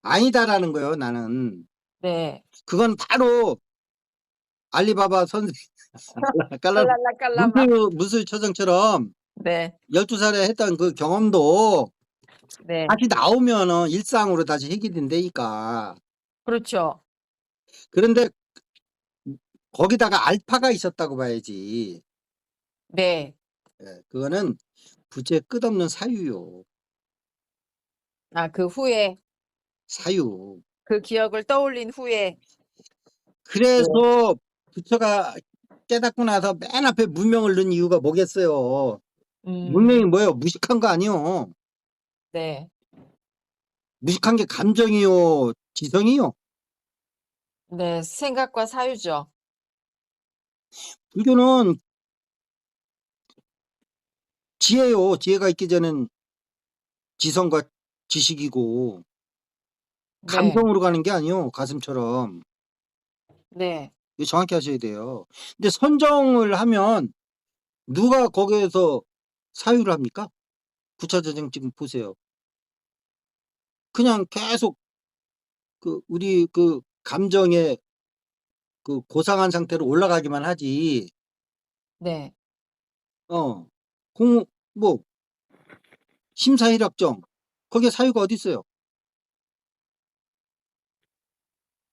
아니다라는 거예요. 나는 네. 그건 바로 알리바바 선생 깔라 깔랄라 깔라마. 무수히 초정처럼 네. 12살에 했던 그 경험도 네. 다시 나오면은 일상으로 다시 해결된다니까. 그렇죠. 그런데 거기다가 알파가 있었다고 봐야지. 네. 예, 그거는 부처의 끝없는 사유요. 아 그 후에 사유. 그 기억을 떠올린 후에 네. 그래서 부처가 깨닫고 나서 맨 앞에 무명을 넣은 이유가 뭐겠어요. 문명이 뭐예요? 무식한 거 아니요. 네. 무식한 게 감정이요, 지성이요. 네. 생각과 사유죠. 불교는 지혜요. 지혜가 있기 전엔 지성과 지식이고 네. 감성으로 가는 게 아니요. 가슴처럼. 네. 이거 정확히 하셔야 돼요. 근데 선정을 하면 누가 거기에서 사유를 합니까? 부처자정 지금 보세요. 그냥 계속 우리 감정의 고상한 상태로 올라가기만 하지. 네. 어, 뭐 심사일학정 거기에 사유가 어디 있어요?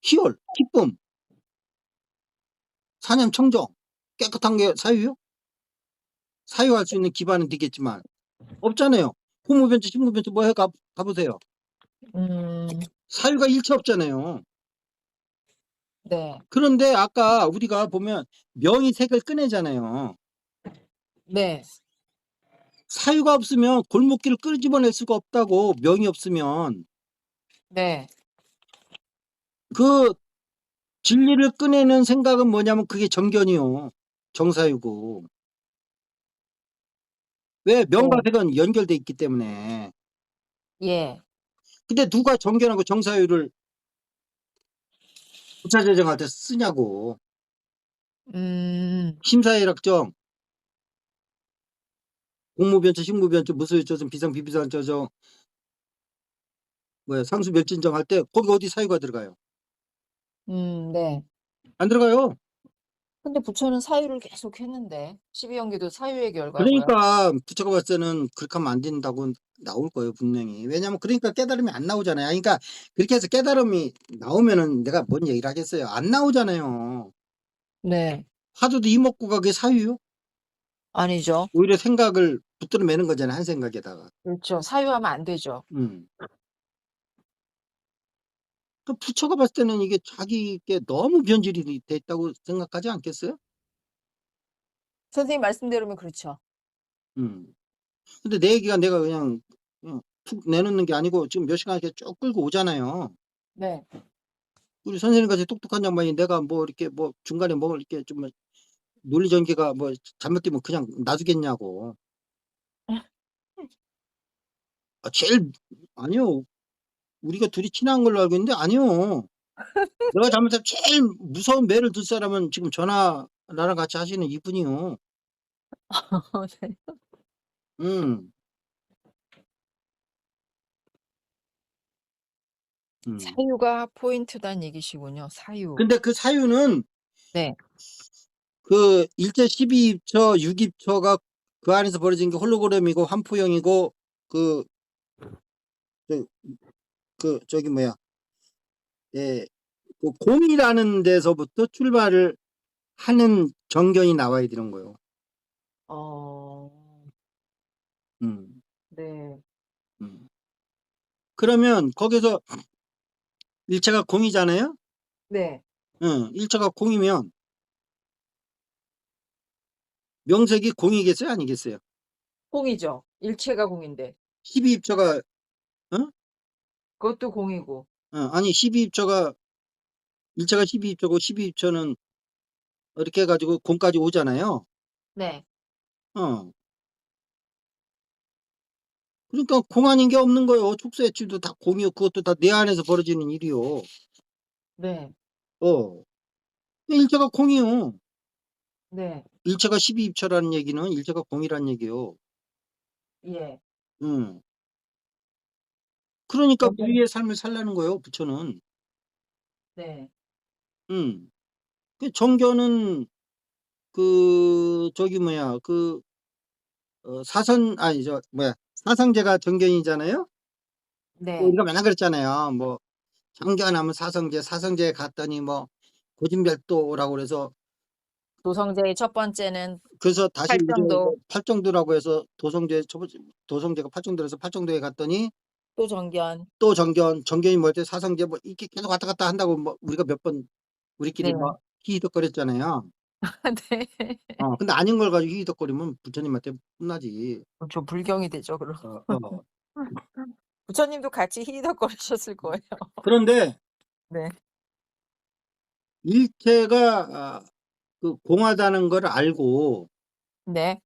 희열, 기쁨, 사념청정 깨끗한 게 사유요? 사유할 수 있는 기반은 되겠지만 없잖아요. 후무변체, 신무변체 뭐 해 가보세요. 사유가 일체 없잖아요. 네. 그런데 아까 우리가 보면 명이 색을 꺼내잖아요. 네. 사유가 없으면 골목길을 끄집어낼 수가 없다고. 명이 없으면 네. 그 진리를 꺼내는 생각은 뭐냐면 그게 정견이요. 정사유고. 왜? 명과 네. 색은 연결돼 있기 때문에. 예. 근데 누가 정견하고 정사유를 부차제정할 때 쓰냐고. 심사일학정, 공무변체, 식무변체, 무소유조정, 비상비비상조정, 상수멸진정 할 때 거기 어디 사유가 들어가요? 네. 안 들어가요. 근데 부처는 사유를 계속 했는데 12연기도 사유의 결과고요. 그러니까 부처가 봤을 때는 그렇게 하면 안 된다고 나올 거예요, 분명히. 왜냐면 그러니까 깨달음이 안 나오잖아요. 그러니까 그렇게 해서 깨달음이 나오면은 내가 뭔 얘기를 하겠어요. 안 나오잖아요. 네. 화두도 이목구가 그게 사유요? 아니죠. 오히려 생각을 붙들어 매는 거잖아요, 한 생각에다가. 그렇죠. 사유하면 안 되죠. 음. 그 부처가 봤을 때는 이게 자기께 너무 변질이 돼 있다고 생각하지 않겠어요? 선생님 말씀대로면 그렇죠. 음. 근데 내 얘기가 내가 그냥 툭 내놓는 게 아니고 지금 몇 시간 이렇게 쭉 끌고 오잖아요. 네. 우리 선생님같이 똑똑한 양반이 내가 뭐 이렇게 뭐 중간에 뭐 이렇게 좀 논리 전개가 뭐 잘못되면 그냥 놔두겠냐고. 아니요. 우리가 둘이 친한 걸로 알고 있는데 아니요. 내가 잘못해서 제일 무서운 매를 들 사람은 지금 전화 나랑 같이 하시는 이분이요. 네. 음. 음. 사유가 포인트다는 얘기시군요. 사유. 근데 그 사유는 네. 그 일제 12입처, 6입처가 그 안에서 벌어진 게 홀로그램이고 환포형이고 그 저 저기 뭐야 예 그 공이라는 데서부터 출발을 하는 정견이 나와야 되는 거예요. 어. 음. 네. 음. 그러면 거기서 일체가 공이잖아요? 네. 응. 일체가 공이면 명색이 공이겠어요? 아니겠어요? 공이죠. 일체가 공인데. 12입처가 어? 그것도 공이고. 아니 12입처가 일체가 12입처고 12입처는 이렇게 해 가지고 공까지 오잖아요. 네. 어. 그러니까 공 아닌 게 없는 거예요. 촉수 애출도 다 공이요. 그것도 다 내 안에서 벌어지는 일이요. 네. 어. 일체가 공이요. 네. 일체가 12입처라는 얘기는 일체가 공이란 얘기요. 예. 음. 그러니까 정견. 무위의 삶을 살라는 거예요, 부처는. 네. 음. 그 정견은 저기 뭐야 사선 아니 저 뭐야 사성제가 정견이잖아요. 네. 우리가 맨날 그랬잖아요. 뭐 정견하면 사성제, 사성제에 갔더니 뭐 고진별도라고 그래서 도성제의 첫 번째는 그래서 다시 이제 팔정도, 팔정도라고 해서 도성제 첫 번째 도성제가 팔정도에서 팔정도에 갔더니 또 정견. 또 정견이 뭐였대 사성제 뭐 이렇게 계속 왔다 갔다 한다고 뭐 우리가 몇 번 우리끼리 네. 뭐 히히덕거렸잖아요. 네. 근데 아닌 걸 가지고 히히덕거리면 부처님한테 혼나지. 저 불경이 되죠, 그럼. 어. 부처님도 같이 히덕거리셨을 거예요. 그런데 네. 일체가 공하다는 걸 알고 네.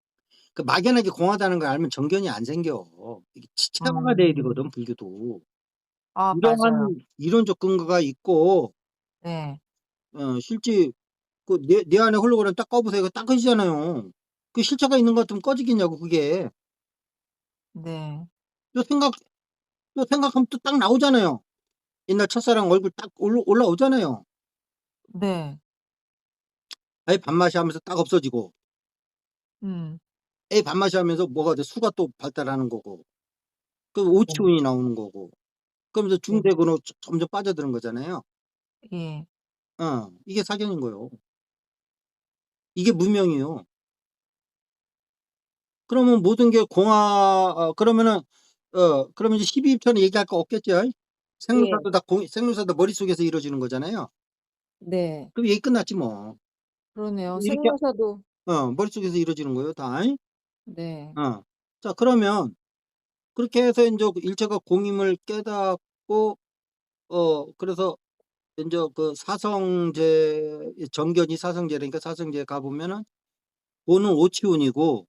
그 막연하게 공하다는 걸 알면 정견이 안 생겨. 이게 치차가 돼야 음. 되거든, 불교도. 아, 맞아요. 이러한 이론적 근거가 있고 네. 실제 내 안에 홀로그램 딱 꺼보세요. 그거 딱 꺼지잖아요. 그 실체가 있는 것 같으면 꺼지겠냐고 그게. 네. 또 생각하면 또 딱 나오잖아요. 옛날 첫사랑 얼굴 딱 올라오잖아요. 네. 아예 밥맛이 하면서 딱 없어지고 음. 애 밥맛이 하면서 뭐가 돼 수가 또 발달하는 거고 그 네. 오치훈이 나오는 거고 그러면서 네. 중대근으로 점점 빠져드는 거잖아요. 예. 이게 사견인 거예요. 이게 무명이에요. 그러면 모든 게 그러면은 그러면 이제 12입처는 얘기할 거 없겠죠. 예. 생로사도 머릿속에서 이루어지는 거잖아요. 네. 그럼 얘기 끝났지 뭐. 그러네요. 이렇게 생로사도. 머릿속에서 이루어지는 거예요, 다. 네. 자, 그러면 그렇게 해서 인제 일체가 공임을 깨닫고 그래서 인제 그 사성제 정견이 사성제라니까 사성제에 가 보면은 본은 오치훈이고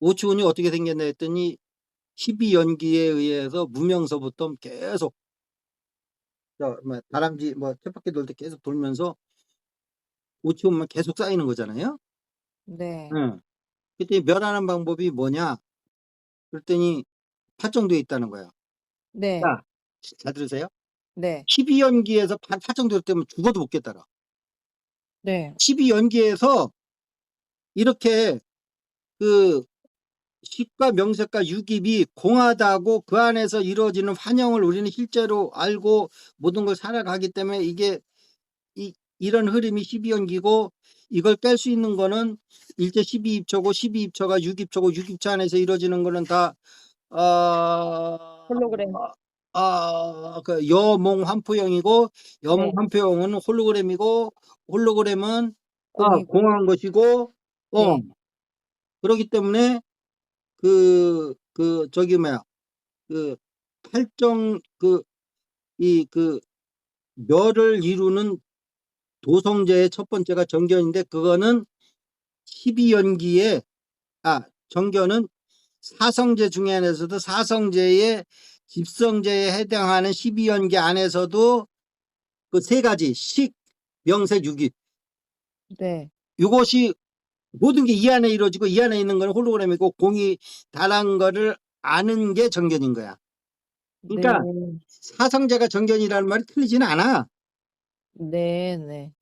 오치훈이 어떻게 생겼나 했더니 12연기에 의해서 무명서부터 계속 다람쥐 쳇바퀴 돌 때 계속 돌면서 오치훈만 계속 쌓이는 거잖아요. 네. 예. 그랬더니 멸하는 방법이 뭐냐 그랬더니 팔정도에 있다는 거야. 네. 자, 잘 들으세요. 네. 12연기에서 팔정도로 때면 죽어도 못 깨달아. 네. 12연기에서 이렇게 그 식과 명색과 유깁이 공하다고 그 안에서 이루어지는 환영을 우리는 실제로 알고 모든 걸 살아가기 때문에 이게 이런 흐름이 12연기고 이걸 깰 수 있는 거는 일제 12입처고 12입처가 6입처고 6입처 안에서 이루어지는 거는 다 홀로그램 그 여몽 환포형이고 여몽 네. 환포형은 홀로그램이고 홀로그램은 공이고 공한 것이고 네. 그렇기 때문에 저기 뭐야 그 팔정 멸을 이루는 도성제의 첫 번째가 정견인데 그거는 12연기에 정견은 사성제 중에 안에서도 사성제의 집성제에 해당하는 12연기 안에서도 그 세 가지 식, 명색, 유기 네. 이것이 모든 게 이 안에 이루어지고 이 안에 있는 거는 홀로그램이고 공이 다른 거를 아는 게 정견인 거야. 네. 그러니까 사성제가 정견이라는 말이 틀리지는 않아. 네. 네.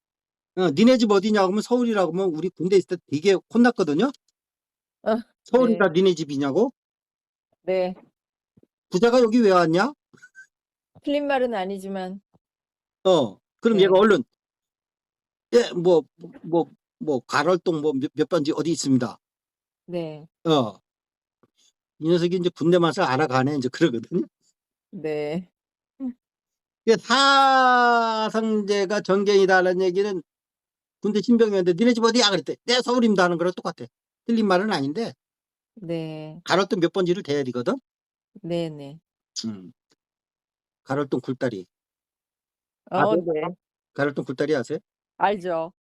니네 집 어디냐고 하면 서울이라고 하면 우리 군대 있을 때 되게 혼났거든요. 어 서울이 네. 다 니네 집이냐고. 네. 부자가 여기 왜 왔냐? 틀린 말은 아니지만 그럼 네. 얘가 얼른 예, 가rol동 몇 번지 어디 있습니다. 네. 이 녀석이 이제 군대 맛을 알아가네 이제 그러거든요. 네. 이게 사성제가 정견이다라는 얘기는 군대 신병이었는데 니네 집 어디야 그랬대. 내 서울입니다 하는 거랑 똑같아. 틀린 말은 아닌데 네. 가rol동 몇 번지를 대야 되거든. 네네. 가rol동 굴다리 아세요? 네. 가rol동 굴다리 아세요? 알죠.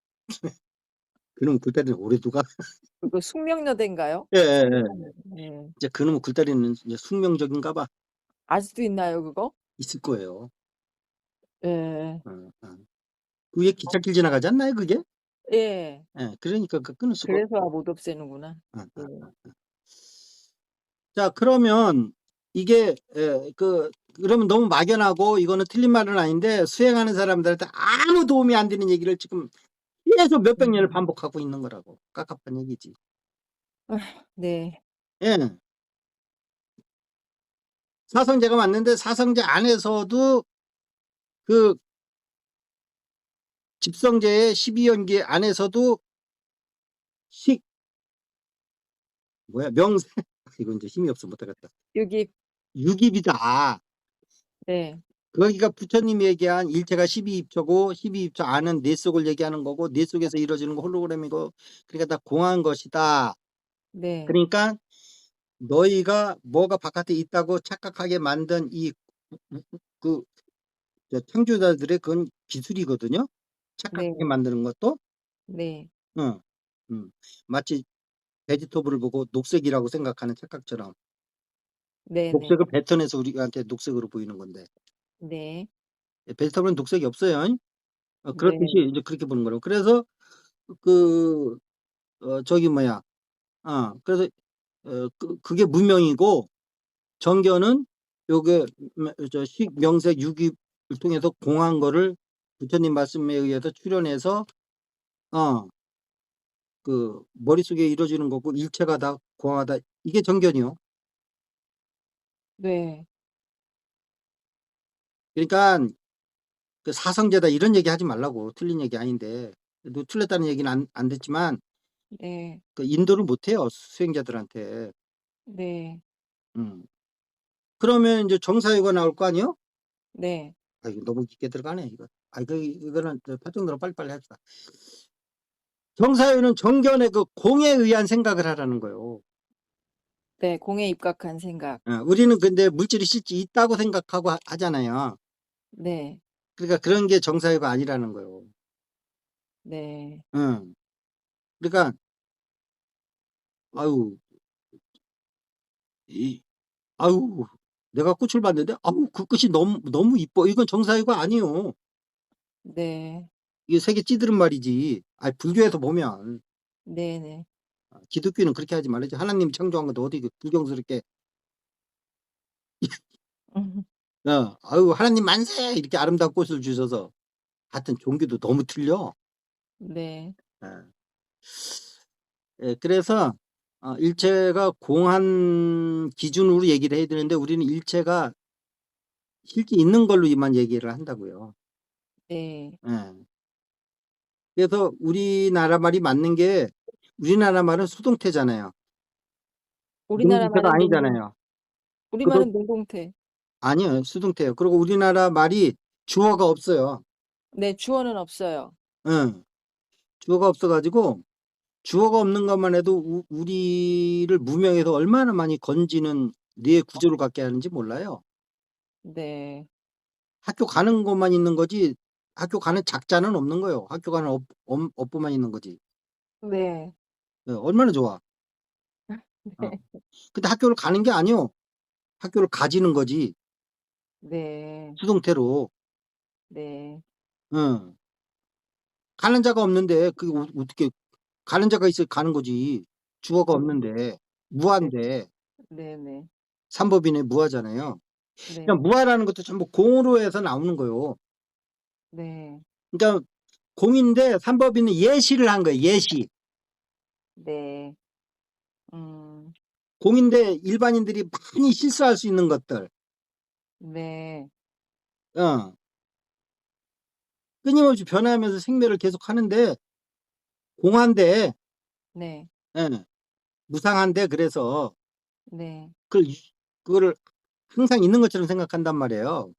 그놈 굴다리는 오래 두가. 그거 숙명여대인가요? 예, 예, 예. 네. 이제 그놈 굴다리는 이제 숙명적인가 봐. 아직도 있나요, 그거? 있을 거예요. 예. 그 위에 기찻길 지나가지 않나요 그게? 예. 예, 그러니까 그 끊을 수가 그래서 없고. 못 없애는구나. 어, 네. 자, 그러면 이게 그러면 너무 막연하고 이거는 틀린 말은 아닌데 수행하는 사람들한테 아무 도움이 안 되는 얘기를 지금 계속 몇백 년을 반복하고 있는 거라고. 깝깝한 얘기지. 네. 예. 사성제가 맞는데 사성제 안에서도 그 집성제의 12연계 안에서도 명세 이거 이제 힘이 없어 못하겠다. 여기 유깁이다. 네. 거기가 부처님이 얘기한 일체가 12입처고 12입처 안은 뇌 속을 얘기하는 거고 뇌 속에서 이루어지는 거 홀로그램이고 그러니까 다 공한 것이다. 네. 그러니까 너희가 뭐가 바깥에 있다고 착각하게 만든 그 창조자들의 그건 기술이거든요. 착각하게 네. 만드는 것도. 네. 마치 베지터블을 보고 녹색이라고 생각하는 착각처럼 네네. 녹색을 뱉어내서 우리한테 녹색으로 보이는 건데 네. 베지터블은 녹색이 없어요. 네. 그렇듯이 이제 그렇게 보는 거라고. 그래서 그래서 그게 무명이고 정견은 요게 명색 유기를 통해서 공한 거를 부처님 말씀에 의해서 출현해서 그 머릿속에 이루어지는 거고 일체가 다 공하다. 이게 정견이요. 네. 그러니까 그 사성제다 이런 얘기 하지 말라고. 틀린 얘기 아닌데. 틀렸다는 얘기는 안 됐지만 네. 그 인도를 못해요 수행자들한테. 네. 그러면 이제 정사유가 나올 거 아니요? 네. 이거 너무 깊게 들어가네 이거. 이거는 파정대로 빨리빨리 합시다. 정사유는 정견의 그 공에 의한 생각을 하라는 거예요. 네. 공에 입각한 생각. 우리는 근데 물질이 실제 있다고 생각하고 하잖아요. 네. 그러니까 그런 게 정사유가 아니라는 거예요. 네. 그러니까 내가 꽃을 봤는데 그 꽃이 너무 이뻐. 이건 정사유가 아니에요. 네. 이게 세계 찌들은 말이지. 불교에서 보면 네네. 기독교는 그렇게 하지 말지. 하나님이 창조한 건데 어디 불경스럽게 하나님 만세 이렇게 아름다운 꽃을 주셔서 같은 종교도 너무 틀려. 네. 그래서 일체가 공한 기준으로 얘기를 해야 되는데 우리는 일체가 실제 있는 걸로만 얘기를 한다고요. 네. 그래서 우리나라 말이 맞는 게 우리나라 말은 수동태잖아요. 우리나라 능동태가 말은 아니잖아요. 우리말은 능동태. 아니요, 수동태예요. 그리고 우리나라 말이 주어가 없어요. 네. 주어는 없어요. 주어가 없어가지고 주어가 없는 것만 해도 우리를 무명에서 얼마나 많이 건지는 뇌의 구조를 갖게 하는지 몰라요. 네. 학교 가는 것만 있는 거지 학교 가는 작자는 없는 거예요. 학교 가는 업보만 있는 거지. 네. 얼마나 좋아. 네. 근데 학교를 가는 게 아니요. 학교를 가지는 거지. 네. 수동태로. 네. 가는 자가 없는데 그게 어떻게 가는 자가 있어야 가는 거지. 주어가 없는데 무한데 네네. 삼법인의 무하잖아요. 네. 그러니까 무하라는 것도 전부 공으로 해서 나오는 거예요. 네. 그러니까 공인데 삼법인은 예시를 한 거예요. 예시. 네. 음. 공인데 일반인들이 많이 실수할 수 있는 것들. 네. 어. 끊임없이 변화하면서 생매를 계속 하는데 공한데 네. 예. 무상한데 그래서 네. 그거를 항상 있는 것처럼 생각한단 말이에요.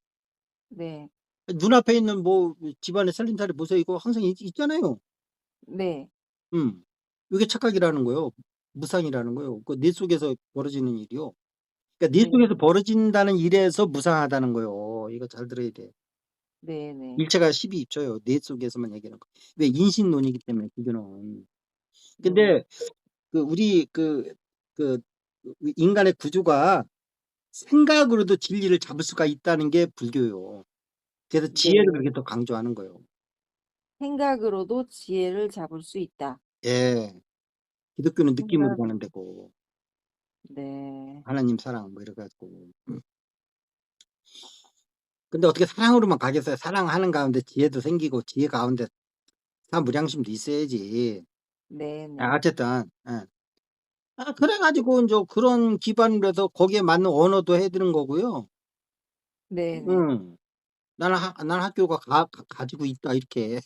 네. 눈앞에 있는 뭐 집안의 살림살이 보세요. 이거 항상 있잖아요. 네. 이게 착각이라는 거예요. 무상이라는 거예요. 그 뇌 속에서 벌어지는 일이요. 그러니까 뇌 네. 속에서 벌어진다는 일에서 무상하다는 거예요. 이거 잘 들어야 돼. 네네. 일체가 12입조예요. 뇌 속에서만 얘기하는 거. 왜 인신론이기 때문에 그거는. 네. 근데 우리 인간의 구조가 생각으로도 진리를 잡을 수가 있다는 게 불교예요. 그래서 지혜를 네. 그렇게 또 강조하는 거예요. 생각으로도 지혜를 잡을 수 있다. 예. 기독교는 느낌으로 생각 가는 데고 네. 하나님 사랑 뭐 이래 가지고. 근데 어떻게 사랑으로만 가겠어요. 사랑하는 가운데 지혜도 생기고 지혜 가운데 사무량심도 있어야지. 네네. 어쨌든 예. 그래 가지고 인제 그런 기반으로 해서 거기에 맞는 언어도 해 드는 거고요. 네네. 음. 나는 학교가 가지고 있다 이렇게.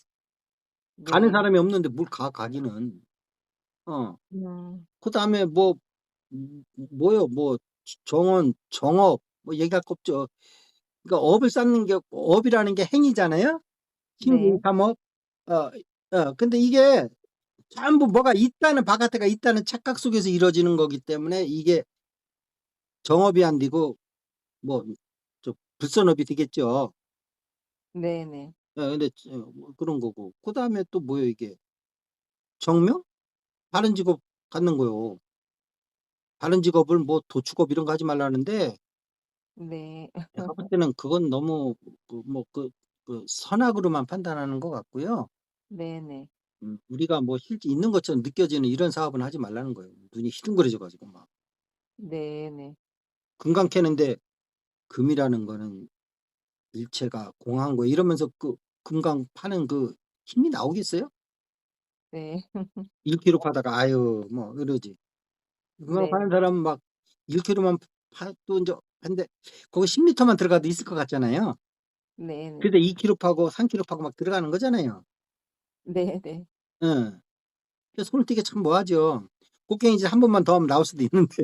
가는 네. 사람이 없는데 뭘 가기는. 어. 음. 그다음에 뭐 뭐요 뭐 정원, 정업 뭐 얘기할 거 없죠. 그러니까 업을 쌓는 게 업이라는 게 행위잖아요. 네. 신구 삼업. 어 근데 이게 전부 뭐가 있다는 바깥에가 있다는 착각 속에서 이루어지는 거기 때문에 이게 정업이 안 되고 뭐 불선업이 되겠죠. 네네. 근데 뭐 그런 거고. 그다음에 또 뭐예요 이게? 정명? 다른 직업 갖는 거요. 다른 직업을 뭐 도축업 이런 거 하지 말라는데 네. 내가 볼 때는 그건 너무 선악으로만 판단하는 것 같고요. 네네. 우리가 뭐 실제 있는 것처럼 느껴지는 이런 사업은 하지 말라는 거예요. 눈이 희둥거려져 가지고 막. 네네. 금강 캐는데 금이라는 거는 일체가 공한 거 이러면서 금강 파는 힘이 나오겠어요? 네. 1 킬로 파다가 아유 뭐 이러지. 금강 네. 파는 사람은 막 1 킬로만 파도 인제 한데 거기 10 미터만 들어가도 있을 것 같잖아요. 네네. 그래서 2 킬로 파고 3 킬로 파고 막 들어가는 거잖아요. 네네. 예. 그래서 손을 떼기 참 뭐하죠. 곡괭이질 한 번만 더 하면 나올 수도 있는데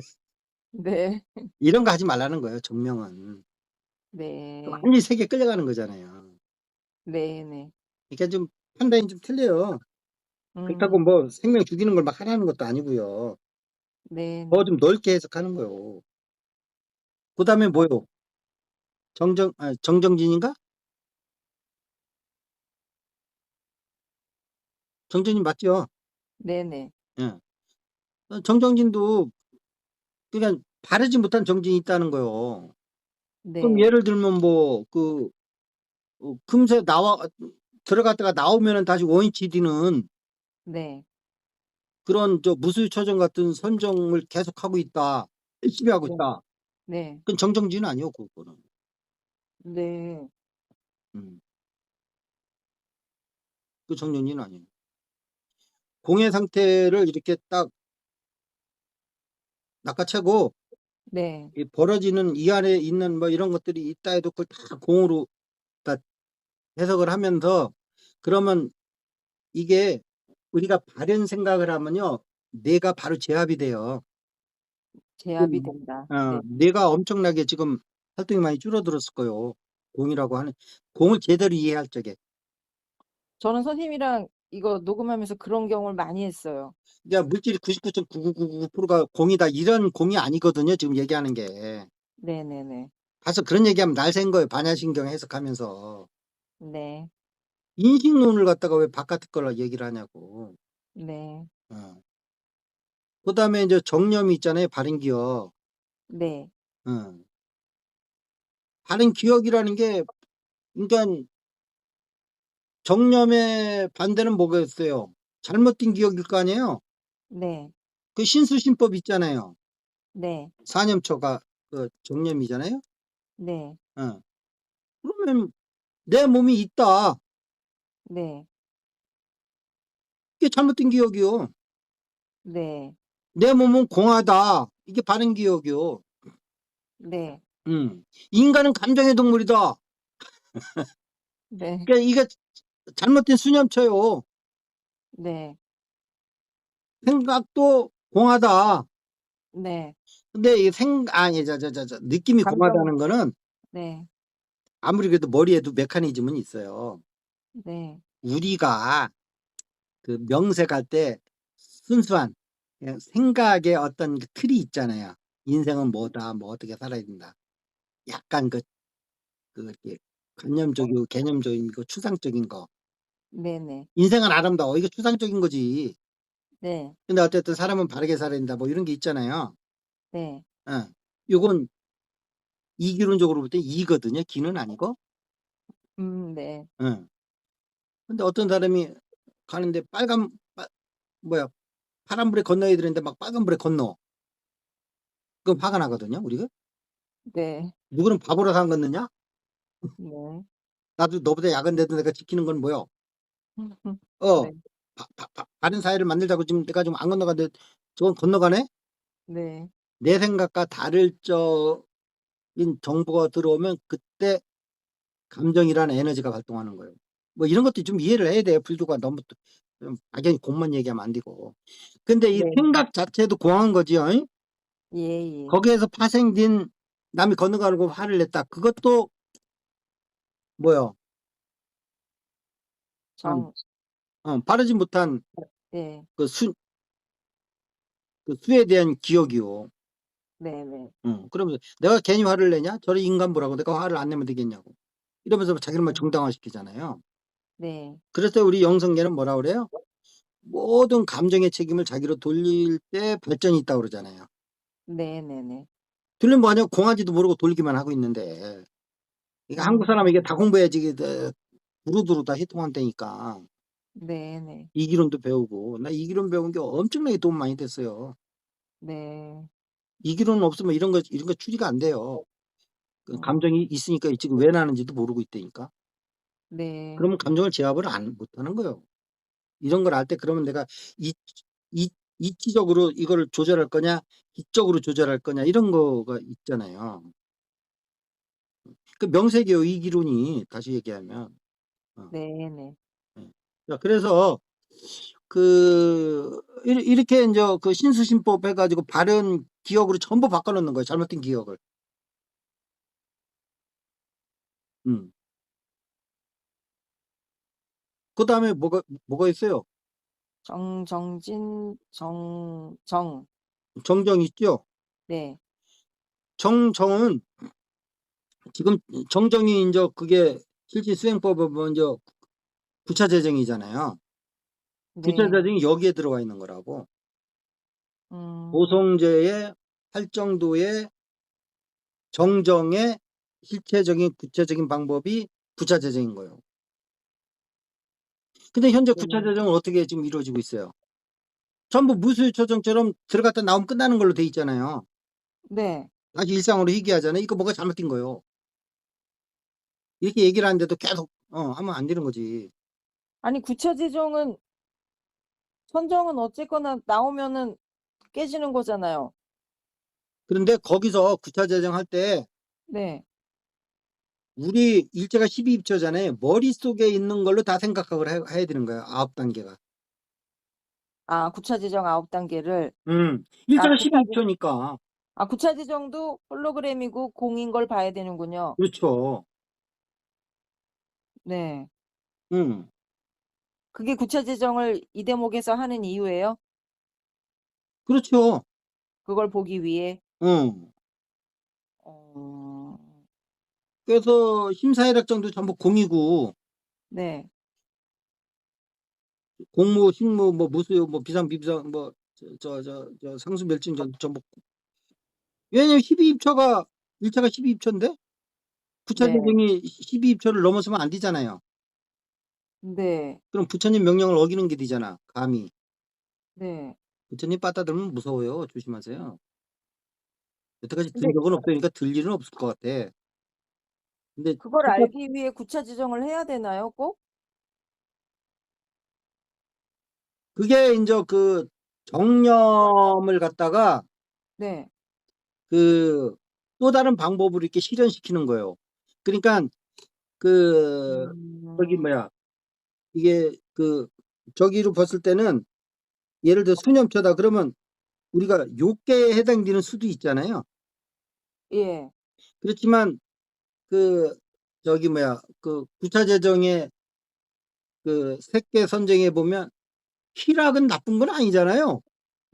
네. 이런 거 하지 말라는 거예요 정명은. 네. 완전히 세계에 끌려가는 거잖아요. 네네. 그러니까 좀 판단이 좀 틀려요. 그렇다고 음. 뭐 생명 죽이는 걸 막 하라는 것도 아니고요. 더 네네. 좀 넓게 해석하는 거예요. 그다음에 뭐요? 정정진인가? 정정진 맞죠? 네네. 예. 정정진도 그러니까 바르지 못한 정진이 있다는 거예요. 그럼 네. 예를 들면 뭐 금세 들어갔다가 나오면은 다시 원위치 되는 네. 그런 무수유처정 같은 선정을 계속하고 있다. 열심히 하고 네. 있다. 네. 그건 정정진은 아니요 그거는. 네. 음. 그 정정진은 아니에요. 공의 상태를 이렇게 딱 낚아채고 네. 이 벌어지는 이 안에 있는 뭐 이런 것들이 있다 해도 그걸 다 공으로 다 해석을 하면서 그러면 이게 우리가 바른 생각을 하면요. 뇌가 바로 제압이 돼요. 제압이 된다. 네. 뇌가 엄청나게 지금 활동이 많이 줄어들었을 거예요. 공이라고 하는 공을 제대로 이해할 적에. 저는 선생님이랑 이거 녹음하면서 그런 경험을 많이 했어요. 그러니까 물질이 99.9999%가 공이다 이런 공이 아니거든요. 지금 얘기하는 게. 네네네. 가서 그런 얘기하면 날 샌 거예요. 반야신경 해석하면서. 네. 인식론을 갖다가 왜 바깥의 걸 얘기를 하냐고. 네. 어. 그다음에 인제 정념이 있잖아요. 바른 기억. 네. 어. 바른 기억이라는 게 그러니깐 정념의 반대는 뭐겠어요? 잘못된 기억일 거 아니에요? 네. 그 신수신법 있잖아요. 네. 사념초가 정념이잖아요. 네. 어. 그러면 내 몸이 있다. 네. 그게 잘못된 기억이요. 네. 내 몸은 공하다. 이게 바른 기억이요. 네. 인간은 감정의 동물이다. 네. 그러니까 이게 잘못된 수념쳐요. 네. 생각도 공하다. 네. 근데 이 아니 느낌이 감정 공하다는 거는 네. 아무리 그래도 머리에도 메커니즘은 있어요. 네. 우리가 그 명색할 때 순수한 그냥 생각의 어떤 그 틀이 있잖아요. 인생은 뭐다, 뭐 어떻게 살아야 된다. 약간 이렇게 관념적이고 개념적이고 추상적인 거. 네네. 인생은 아름다워. 이게 추상적인 거지. 네. 근데 어쨌든 사람은 바르게 살아야 된다. 뭐 이런 게 있잖아요. 네. 예. 요건 이기론적으로 볼 때 이거든요. 기는 아니고. 네. 예. 근데 어떤 사람이 가는데 뭐야, 파란불에 건너야 되는데 막 빨간불에 건너. 그럼 화가 나거든요, 우리가. 네. 누구는 바보라서 안 건너냐? 네. 나도 너보다 야근돼도 내가 지키는 건 뭐야? 어. 네. 바른 사회를 만들자고 지금 내가 좀 안 건너가는데 저건 건너가네? 네. 내 생각과 다를 적인 정보가 들어오면 그때 감정이라는 에너지가 발동하는 거예요. 뭐 이런 것도 좀 이해를 해야 돼요. 불교가 너무 좀 막연히 공만 얘기하면 안 되고. 근데 이 네. 생각 자체도 공한 거지요. 예예. 거기에서 파생된 남이 건너가고 화를 냈다. 그것도 뭐요? 정 바르지 못한 네. 그 수에 대한 기억이요. 네네. 그러면서 내가 괜히 화를 내냐? 저리 인간 보라고 내가 화를 안 내면 되겠냐고. 이러면서 자기를 정당화시키잖아요. 네. 그래서 우리 영성계는 뭐라 그래요? 모든 감정의 책임을 자기로 돌릴 때 발전이 있다고 그러잖아요. 네네네. 돌리면 뭐하냐고 공하지도 모르고 돌리기만 하고 있는데. 그러니까 한국 사람은 이게 다 공부해야지 이게 두루두루 다 희통한다니까. 네네. 이기론도 배우고 나 이기론 배운 게 엄청나게 도움 많이 됐어요. 네. 이기론 없으면 이런 거 추리가 안 돼요. 그 음. 감정이 있으니까 지금 왜 나는지도 모르고 있다니까. 네. 그러면 감정을 제압을 못하는 거예요. 이런 걸 알 때 그러면 내가 이, 이치적으로 이거를 조절할 거냐, 이적으로 조절할 거냐 이런 거가 있잖아요. 그 명세계요 이기론이 다시 얘기하면. 어, 네네. 예. 자, 그래서 이렇게 이제 그 신수신법 해가지고 바른 기억으로 전부 바꿔놓는 거예요. 잘못된 기억을. 음. 그 다음에 뭐가 있어요? 정정진 정정 있죠? 네. 정정은 지금 정정이 이제 그게 실질 수행법은 먼저 부차재정이잖아요. 네. 부차재정이 여기에 들어가 있는 거라고. 음. 보성제의 할정도의 정정의 실체적인 구체적인 방법이 부차재정인 거예요. 근데 현재 네. 부차재정은 어떻게 지금 이루어지고 있어요? 전부 무수유초정처럼 들어갔다 나오면 끝나는 걸로 돼 있잖아요. 네. 다시 일상으로 희귀하잖아요. 이거 뭐가 잘못된 거예요. 이렇게 얘기를 하는데도 계속 하면 안 되는 거지. 아니 구체지정은 선정은 어쨌거나 나오면은 깨지는 거잖아요. 그런데 거기서 구차재정 할 때 네. 우리 일제가 12입처잖아요. 머릿속에 있는 걸로 다 생각하고 해야 되는 거예요. 9단계가. 아 구차지정 9단계를 아 일제가 구차지 12입처니까. 아 구차지정도 홀로그램이고 공인 걸 봐야 되는군요. 그렇죠. 네. 음, 그게 구차지정을 이 대목에서 하는 이유예요? 그렇죠. 그걸 보기 위해? 음. 어. 그래서 심사일학정도 전부 공이고 네. 공무, 식무, 뭐 무수요, 뭐 비상, 비비상, 뭐 상수 멸진 전부. 왜냐면 12입처가 1차가 12입처인데 네. 부차재정이 12입처를 넘어서면 안 되잖아요. 네. 그럼 부처님 명령을 어기는 게 되잖아. 감히. 네. 부처님 빠따들면 무서워요. 조심하세요. 여태까지 든 근데 적은 없으니까 들 일은 없을 것 같아. 근데 그걸 알기 위해 구차지정을 해야 되나요 꼭? 그게 이제 정념을 갖다가 네. 그 또 다른 방법으로 이렇게 실현시키는 거예요. 그러니깐 그 저기 음. 뭐야 이게 그 저기로 봤을 때는 예를 들어 수념처다 그러면 우리가 요계에 해당되는 수도 있잖아요. 예. 그렇지만 그 저기 뭐야 그 구차재정의 그 색계 선정에 보면 희락은 나쁜 건 아니잖아요.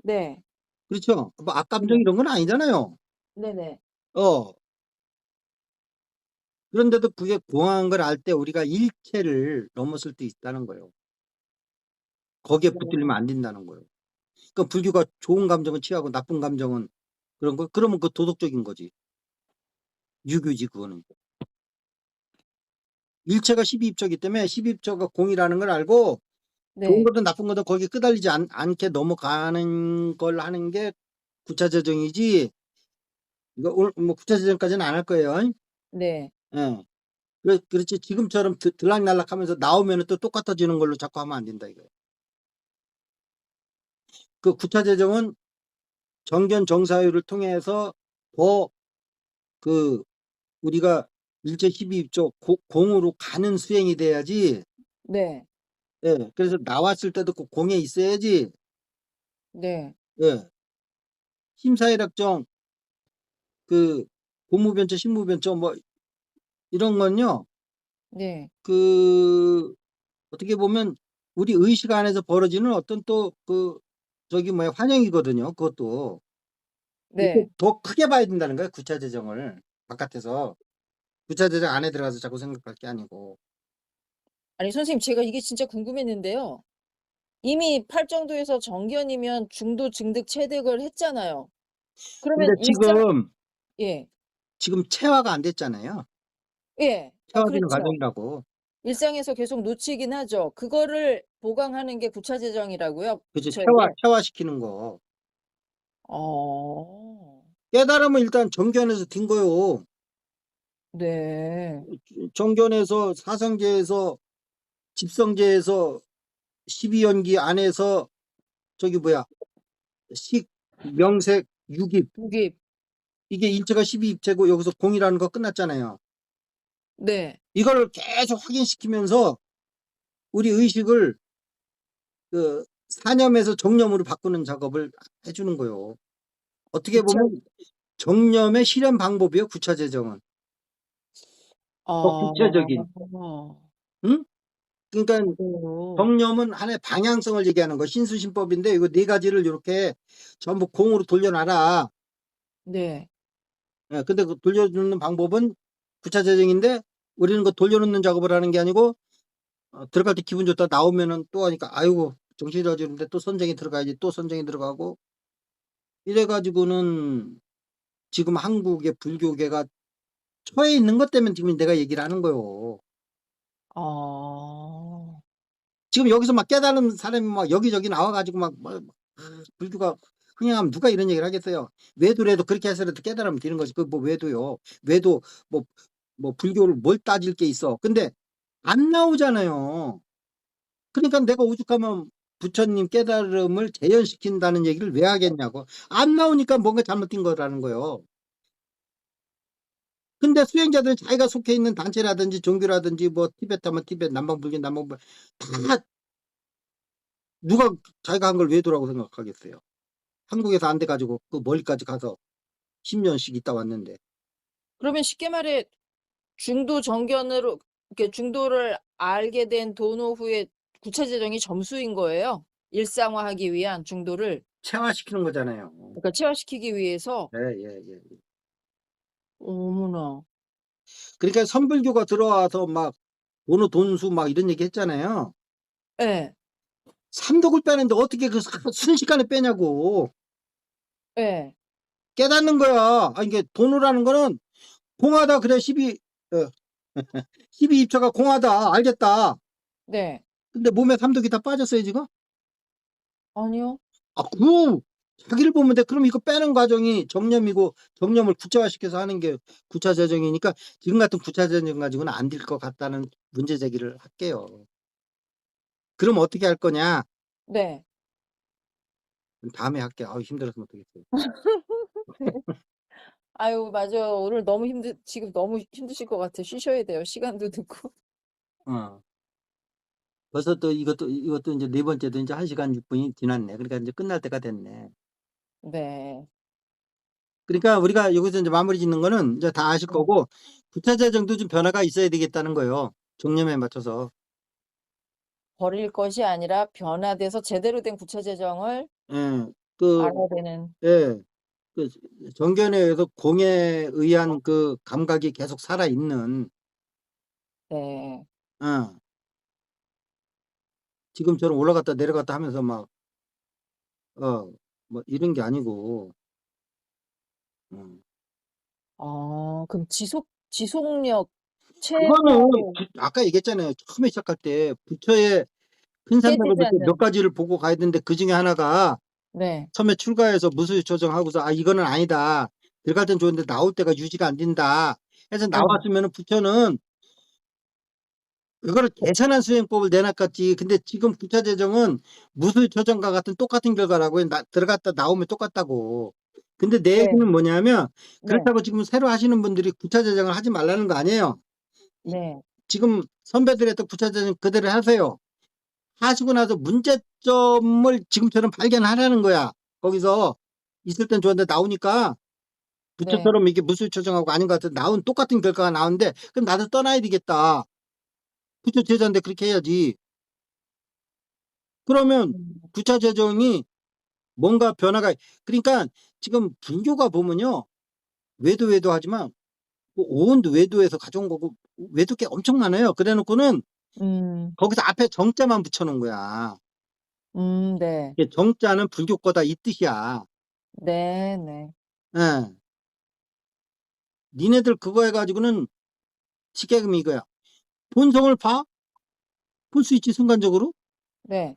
네. 그렇죠? 뭐 악감정 네. 이런 건 아니잖아요. 네네. 어. 그런데도 그게 공허한 걸 알 때 우리가 일체를 넘어설 수 있다는 거예요. 거기에 네. 붙들리면 안 된다는 거예요. 그러니까 불교가 좋은 감정은 취하고 나쁜 감정은 그런 거 그러면 그 도덕적인 거지. 유교지 그거는. 일체가 12입처이기 때문에 12입처가 공이라는 걸 알고 좋은 네. 거든 나쁜 거든 거기에 끄달리지 않게 넘어가는 걸 하는 게 구차재정이지. 이거 오늘 뭐 구차재정까지는 안 할 거예요. 네. 예. 그렇지 지금처럼 들락날락하면서 나오면은 또 똑같아지는 걸로 자꾸 하면 안 된다 이거예요. 그 구차재정은 정견 정사유를 통해서 더 그 우리가 일체 12입조 공으로 가는 수행이 돼야지. 네. 예. 그래서 나왔을 때도 그 공에 있어야지. 네. 예. 심사일학정 그 고무변처 신무변처 뭐 이런 건요. 네. 그 어떻게 보면 우리 의식 안에서 벌어지는 어떤 또 그 저기 뭐야 환영이거든요. 그것도. 이렇게 네. 더 크게 봐야 된다는 거예요. 구차재정을 바깥에서. 구차재정 안에 들어가서 자꾸 생각할 게 아니고. 아니 선생님 제가 이게 진짜 궁금했는데요. 이미 팔정도에서 정견이면 중도 증득 체득을 했잖아요. 근데 그러면 일상 예. 지금 체화가 안 됐잖아요. 예. 아 체화되는 그렇죠. 과정이라고. 일상에서 계속 놓치긴 하죠. 그거를 보강하는 게 구차재정이라고요? 그죠. 저에게? 체화시키는 거. 어. 깨달음은 일단 정견에서 든 거요. 네. 정견에서 사성제에서 집성제에서 12연기 안에서 저기 뭐야 식, 명색, 유깁 독입. 이게 일체가 12입체고 여기서 공이라는 거 끝났잖아요. 네. 이걸 계속 확인시키면서 우리 의식을 그 사념에서 정념으로 바꾸는 작업을 해주는 거예요. 어떻게 구차 보면 정념의 실현 방법이에요. 구차재정은. 더 구체적인. 어. 응? 그러니까 그래요. 정념은 하나의 방향성을 얘기하는 거. 신수신법인데 이거 네 가지를 이렇게 전부 공으로 돌려놔라. 네. 예, 근데 그 돌려주는 방법은 구차재정인데 우리는 그 돌려놓는 작업을 하는 게 아니고 들어갈 때 기분 좋다 나오면은 또 하니까 아이고 정신이 어지른데 또 선정이 들어가야지 또 선정이 들어가고 이래가지고는 지금 한국의 불교계가 처해 있는 것 때문에 지금 내가 얘기를 하는 거예요. 아. 지금 여기서 막 깨달은 사람이 막 여기저기 나와가지고 막 불교가 그냥 누가 이런 얘기를 하겠어요. 외도라도 그렇게 해서라도 깨달으면 되는 거지. 그 뭐 외도요. 외도 뭐 불교를 뭘 따질 게 있어. 근데 안 나오잖아요. 그러니까 내가 오죽하면 부처님 깨달음을 재현시킨다는 얘기를 왜 하겠냐고. 안 나오니까 뭔가 잘못된 거라는 거예요. 근데 수행자들 자기가 속해 있는 단체라든지 종교라든지 뭐 티베트 하면 티베트, 남방불교, 남방불교 다 누가 자기가 한 걸 외도라고 생각하겠어요. 한국에서 안 돼가지고 그 멀리까지 가서 10년씩 있다 왔는데. 그러면 쉽게 말해 중도 정견으로 이렇게 중도를 알게 된 도노 후에 구차재정이 점수인 거예요? 일상화하기 위한 중도를 체화시키는 거잖아요. 그러니까 체화시키기 위해서? 예, 예, 예. 어머나. 그러니까 선불교가 들어와서 막 돈수 돈수 막 이런 얘기 했잖아요. 예. 삼독을 빼는데 어떻게 그 순식간에 빼냐고. 예. 깨닫는 거야. 아, 이게 돈이라는 거는 공하다 그래 12입처가 공하다 알겠다. 네. 근데 몸에 삼독이 다 빠졌어요 지금? 아니요. 자기를 보면 돼. 그럼 이거 빼는 과정이 정념이고 정념을 구체화시켜서 하는 게 구차재정이니까 지금 같은 구차재정 가지고는 안 될 것 같다는 문제 제기를 할게요. 그럼 어떻게 할 거냐? 네. 다음에 할게. 아우 힘들어서 못 하겠어요. 네. 아유 맞아요. 오늘 너무 지금 너무 힘드실 것 같아요. 쉬셔야 돼요. 시간도 늦고. 어. 벌써 또 이것도 인제 네 번째도 인제 1 시간 6 분이 지났네. 그러니까 인제 끝날 때가 됐네. 네. 그러니까 우리가 여기서 인제 마무리 짓는 거는 인제 다 아실 네. 거고 부차 재정도 좀 변화가 있어야 되겠다는 거예요, 정년에 맞춰서. 버릴 것이 아니라 변화돼서 제대로 된 구체 재정을 예. 그 알아야 되는. 예. 그 정견에 의해서 공에 의한 그 감각이 계속 살아 있는 네. 어 지금처럼 올라갔다 내려갔다 하면서 막 뭐 이런 게 아니고 음. 그럼 지속력 그거는 최소 아까 얘기했잖아요. 처음에 시작할 때 부처의 큰 산맥을 깨지지 몇 않는. 가지를 보고 가야 되는데 그중에 하나가 네. 처음에 출가해서 무수히 조정하고서 '아 이거는 아니다. 들어갈 땐 좋은데 나올 때가 유지가 안 된다.' 해서 네. 나왔으면은 부처는 그거를 개선한 수행법을 내놨겠지. 근데 지금 부차 재정은 무수히 조정과 같은 똑같은 결과라고 들어갔다 나오면 똑같다고. 근데 내 네. 얘기는 뭐냐면 네. 그렇다고 지금 새로 하시는 분들이 부차 재정을 하지 말라는 거 아니에요. 이 네. 지금 선배들이 했던 부차 재정 그대로 하세요. 하시고 나서 문제점을 지금처럼 발견하라는 거야. 거기서 있을 땐 좋은데 나오니까 네. 부처처럼 이게 무수히 조정하고 아닌 것 같아 나온 똑같은 결과가 나오는데 '그럼 나도 떠나야 되겠다.' 부처 제자인데 그렇게 해야지. 그러면 음. 부차 재정이 뭔가 변화가 그러니까 지금 불교가 보면요. 외도하지만 뭐 오온도 외도에서 가져온 거고 외도 게 엄청 많아요. 그래 놓고는 음. 거기서 앞에 정자만 붙여 놓은 거야. 네. 이게 정자는 불교 거다 이 뜻이야. 네네. 예. 니네들 그거 해 가지고는 쉽게 얘기하면 이거야. 본성을 봐? 볼 수 있지 순간적으로? 네.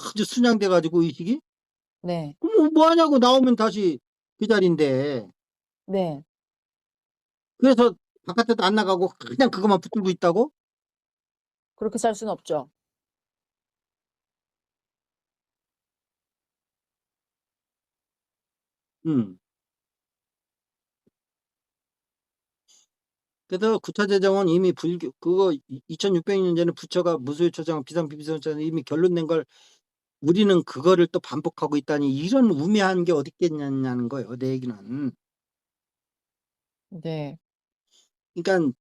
아주 순양돼 가지고 의식이? 네. 그럼 뭐 하냐고 나오면 다시 그 자리인데. 네. 그래서 바깥에도 안 나가고 그냥 그것만 붙들고 있다고? 그렇게 살 수는 없죠. 음. 그래서 구차재정은 이미 불교 그거 2600년 전에 부처가 무수히 초장 비상비비선처럼 이미 결론 낸 걸 우리는 그거를 또 반복하고 있다니 이런 우매한 게 어디 있겠냐는 거예요 내 얘기는. 네. 그러니깐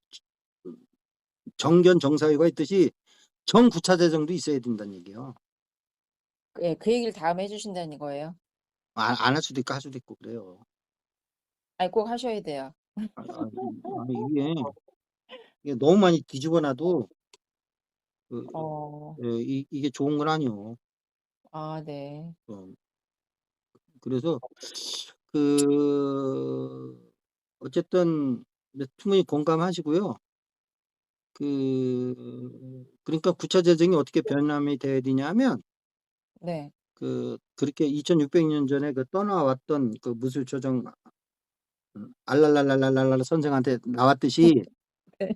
정견 정사유가 있듯이 정구차재정도 있어야 된다는 얘기예요. 예. 그 얘기를 다음에 해 주신다는 거예요? 안 할 수도 있고 할 수도 있고 그래요. 아니 꼭 하셔야 돼요. 이게 너무 많이 뒤집어 놔도 그 어. 이게 좋은 건 아니요. 네. 어 그래서 그 어쨌든 충분히 공감하시고요. 그러니까 구차 재정이 어떻게 변함이 돼야 되냐면 네. 그렇게 2600년 전에 그 떠나왔던 그 무술 조정 알랄랄랄랄랄라 선생한테 나왔듯이 네.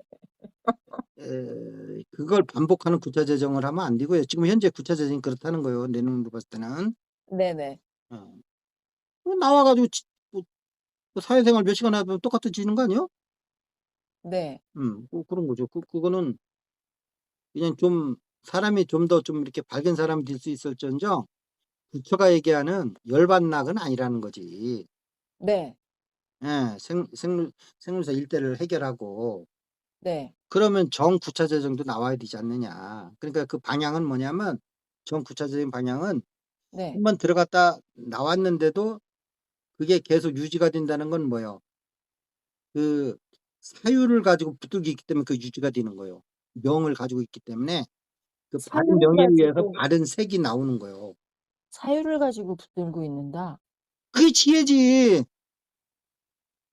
그걸 반복하는 구차 재정을 하면 안 되고요. 지금 현재 구차 재정이 그렇다는 거예요, 내 눈으로 봤을 때는. 네네. 어. 나와 가지고 뭐 사회생활 몇 시간 하면 똑같아지는 거 아니에요? 네. 그런 거죠. 그거는 그냥 좀 사람이 좀 더 좀 이렇게 밝은 사람이 될 수 있을지언정 부처가 얘기하는 열반낙은 아니라는 거지. 네. 예. 생물사 일대를 해결하고 네. 그러면 정구차 재정도 나와야 되지 않느냐. 그러니까 그 방향은 뭐냐면 정구차적인 방향은 네. 한 번 들어갔다 나왔는데도 그게 계속 유지가 된다는 건 뭐예요? 그 사유를 가지고 붙들고 있기 때문에 그 유지가 되는 거예요. 명을 가지고 있기 때문에 그 바른 사유를 명에 의해서 가지고 바른 색이 나오는 거예요. 사유를 가지고 붙들고 있는다. 그게 지혜지.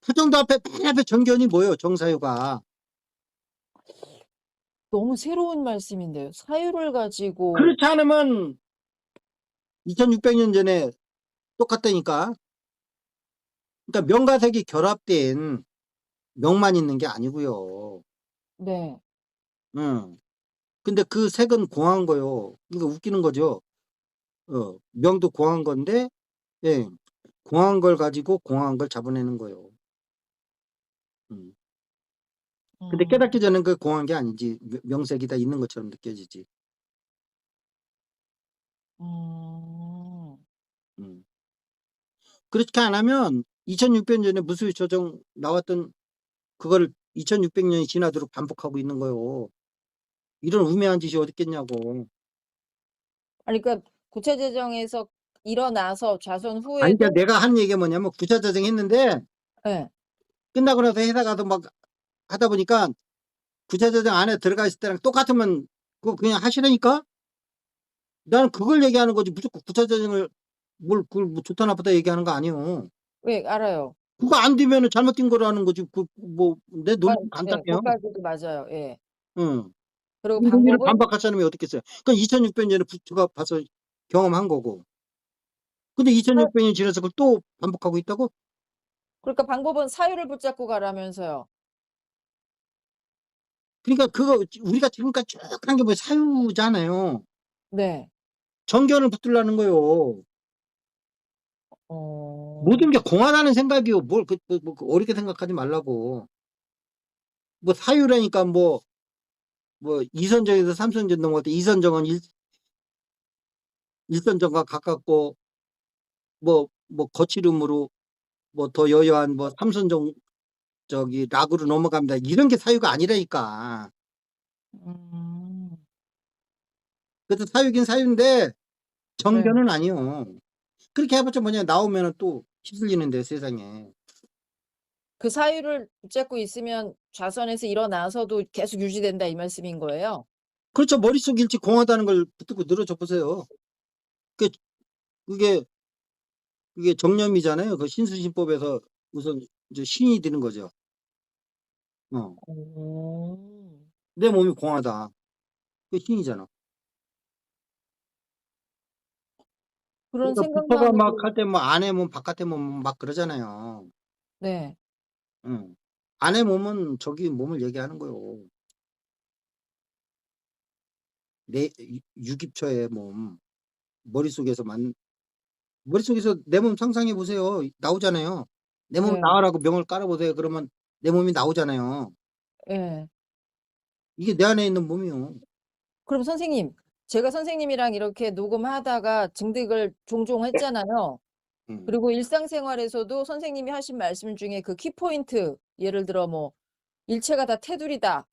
표정도 앞에 맨 앞에 정견이 뭐예요? 정사유가. 너무 새로운 말씀인데요. 사유를 가지고. 그렇지 않으면 2600년 전에 똑같다니까. 그러니까 명과 색이 결합된 명만 있는 게 아니고요. 네. 응. 근데 그 색은 공한 거요. 그러니까 웃기는 거죠. 명도 공한 건데 예. 공한 걸 가지고 공한 걸 잡아내는 거예요. 음. 근데 음. 깨닫기 전엔 그 공한 게 아니지. 명색이 다 있는 것처럼 느껴지지. 음. 음. 그렇게 안 하면 2600년에 무수히 조정 나왔던 그거를 2600년이 지나도록 반복하고 있는 거예요. 이런 우매한 짓이 어디 있겠냐고. 아니 그러니까 구체재정에서 일어나서 좌선 아니 그러니까 후에도 내가 한 얘기가 뭐냐면 구차자정 했는데 예. 끝나고 나서 회사 가서 막 하다 보니까 구차자정 안에 들어가 있을 때랑 똑같으면 그거 그냥 하시라니까? 나는 그걸 얘기하는 거지 무조건 구차자정을 그걸 뭐 좋다 나쁘다 얘기하는 거 아니에요. 예 알아요. 그거 안 되면은 잘못된 거라는 거지. 뭐 내 아 논리는 예. 간단해요. 거기까지도 맞아요. 예. 응. 그리고 이 논리를 방법은 반박할 사람이 어디 있겠어요. 그건 2600년에 부처가 봐서 경험한 거고. 근데 사 2600년 지나서 그걸 또 반복하고 있다고? 그러니까 방법은 사유를 붙잡고 가라면서요. 그러니까 그거 우리가 지금까지 쭉 한 게 뭐 사유잖아요. 네. 정견을 붙들라는 거예요. 어. 모든 게 공하다는 생각이요. 뭘 어렵게 생각하지 말라고. 뭐 사유라니까 뭐 이선정에서 삼선정 넘어갈 때 이선정은 일선정과 가깝고 거칠음으로 뭐 더 여여한 뭐 삼선정 락으로 넘어갑니다. 이런 게 사유가 아니라니까. 음. 그래서 사유긴 사유인데 네. 정견은 아니요. 그렇게 해봤자 뭐냐 나오면은 또 휩쓸리는데 세상에. 그 사유를 붙잡고 있으면 좌선에서 일어나서도 계속 유지된다 이 말씀인 거예요? 그렇죠. 머릿속 일치 공하다는 걸 붙들고 늘어져 보세요. 그 그게 그게 정념이잖아요. 그 신수신법에서 우선 이제 신이 드는 거죠. 어. 어. 내 몸이 공하다. 그게 신이잖아. 그런 그러니까 부처가 막 생각만으로 할 때 뭐 안의 몸 바깥의 몸 막 그러잖아요. 네. 응. 안의 몸은 저기 몸을 얘기하는 거요. 내 유기처의 몸. 머릿속에서 내 몸 상상해 보세요. 나오잖아요. 내 몸 네. 나으라고 명을 깔아 보세요. 그러면 내 몸이 나오잖아요. 예. 이게 내 안에 있는 몸이요. 그럼 선생님, 제가 선생님이랑 이렇게 녹음하다가 증득을 종종 했잖아요. 음. 그리고 일상생활에서도 선생님이 하신 말씀 중에 그 키포인트 예를 들어 뭐 "일체가 다 테두리다."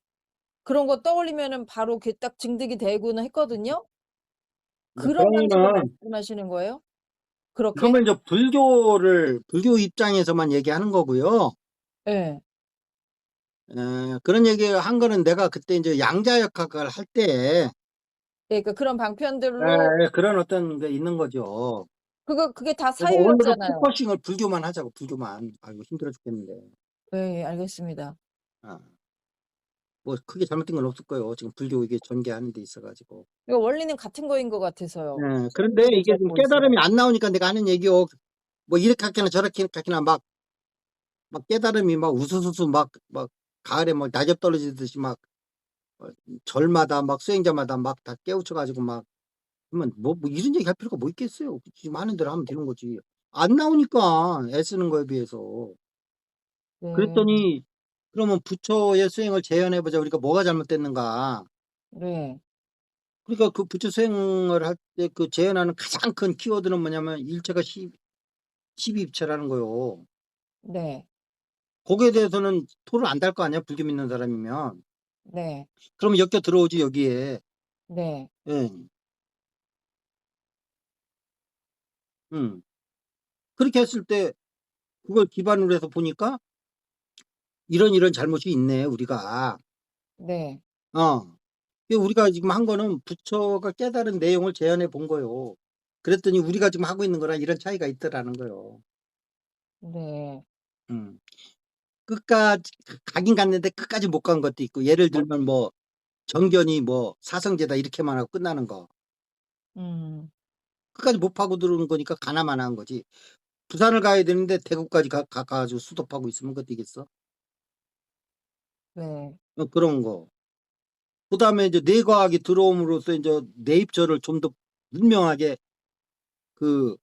그런 거 떠올리면은 바로 그게 딱 증득이 되고는 했거든요. 그런 방식을 그러면은 말씀하시는 거예요? 그렇게? 그러면 이제 불교 입장에서만 얘기하는 거고요. 예. 그런 얘기한 거는 내가 그때 이제 양자역학을 할 때 예 그러니까 그런 방편들로 그런 어떤 게 있는 거죠. 그게 다 그래서 오늘은 사유였잖아요. 포커싱을 불교만 하자고 불교만. 아이고 힘들어 죽겠는데. 예 알겠습니다. 아. 뭐 크게 잘못된 건 없을 거예요. 지금 불교 이게 전개하는 데 있어 가지고. 이거 원리는 같은 거인 것 같아서요. 그런데 사유를 이게 좀 붙잡고 있어야. 깨달음이 안 나오니까 내가 하는 얘기요. 뭐 이렇게 하기나 저렇게 하기나 막 깨달음이 막 우수수수 막 가을에 막 낙엽 떨어지듯이 막 절마다 막 수행자마다 막 다 깨우쳐 가지고 막 그러면 뭐 이런 얘기 할 필요가 뭐 있겠어요. 지금 하는 대로 하면 되는 거지. 안 나오니까 애쓰는 거에 비해서. 네. 그랬더니 그러면 부처의 수행을 재현해 보자. 우리가 뭐가 잘못됐는가. 네. 그러니까 그 부처 수행을 할 때 그 재현하는 가장 큰 키워드는 뭐냐면 일체가 십이입체라는 거요. 네. 거기에 대해서는 토를 안 달 거 아니야, 불교 믿는 사람이면. 네. 그러면 엮여 들어오지 여기에. 네. 예. 음. 그렇게 했을 때 그걸 기반으로 해서 보니까 이런 잘못이 있네, 우리가. 네. 어. 우리가 지금 한 거는 부처가 깨달은 내용을 재현해 본 거요. 그랬더니 우리가 지금 하고 있는 거랑 이런 차이가 있더라는 거요. 네. 음. 끝까지 가긴 갔는데 끝까지 못 간 것도 있고 예를 들면 뭐 정견이 뭐 사성제다 이렇게만 하고 끝나는 거. 음. 끝까지 못 파고 들어오는 거니까 가나마나한 거지. 부산을 가야 되는데 대구까지 가 가지고 수도파고 있으면 그거 되겠어? 네. 그런 거. 그다음에 이제 뇌과학이 들어옴으로써 인제 뇌입절을 좀 더 분명하게 그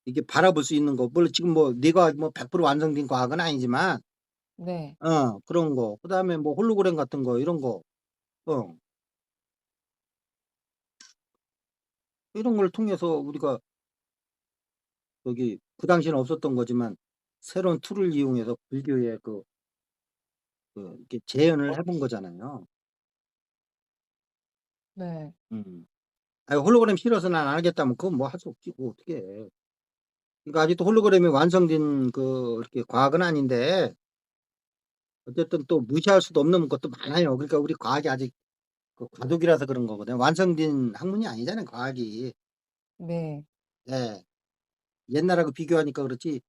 이게 바라볼 수 있는 거 물론 지금 뭐 네가 뭐 100% 완성된 과학은 아니지만 네. 그런 거. 그다음에 뭐 홀로그램 같은 거 이런 거. 어. 이런 걸 통해서 우리가 저기 그 당시에는 없었던 거지만 새로운 툴을 이용해서 불교의 이렇게 재현을 해본 거잖아요. 네. 음. 아이 홀로그램 싫어서 난 안 하겠다면 그건 뭐 할 수 없지 그거 어떡해. 그러니까 아직도 홀로그램이 완성된 이렇게 과학은 아닌데 어쨌든 또 무시할 수도 없는 것도 많아요. 그러니까 우리 과학이 아직 과도기라서 그런 거거든요. 완성된 학문이 아니잖아요, 과학이. 네. 예. 옛날하고 비교하니까 그렇지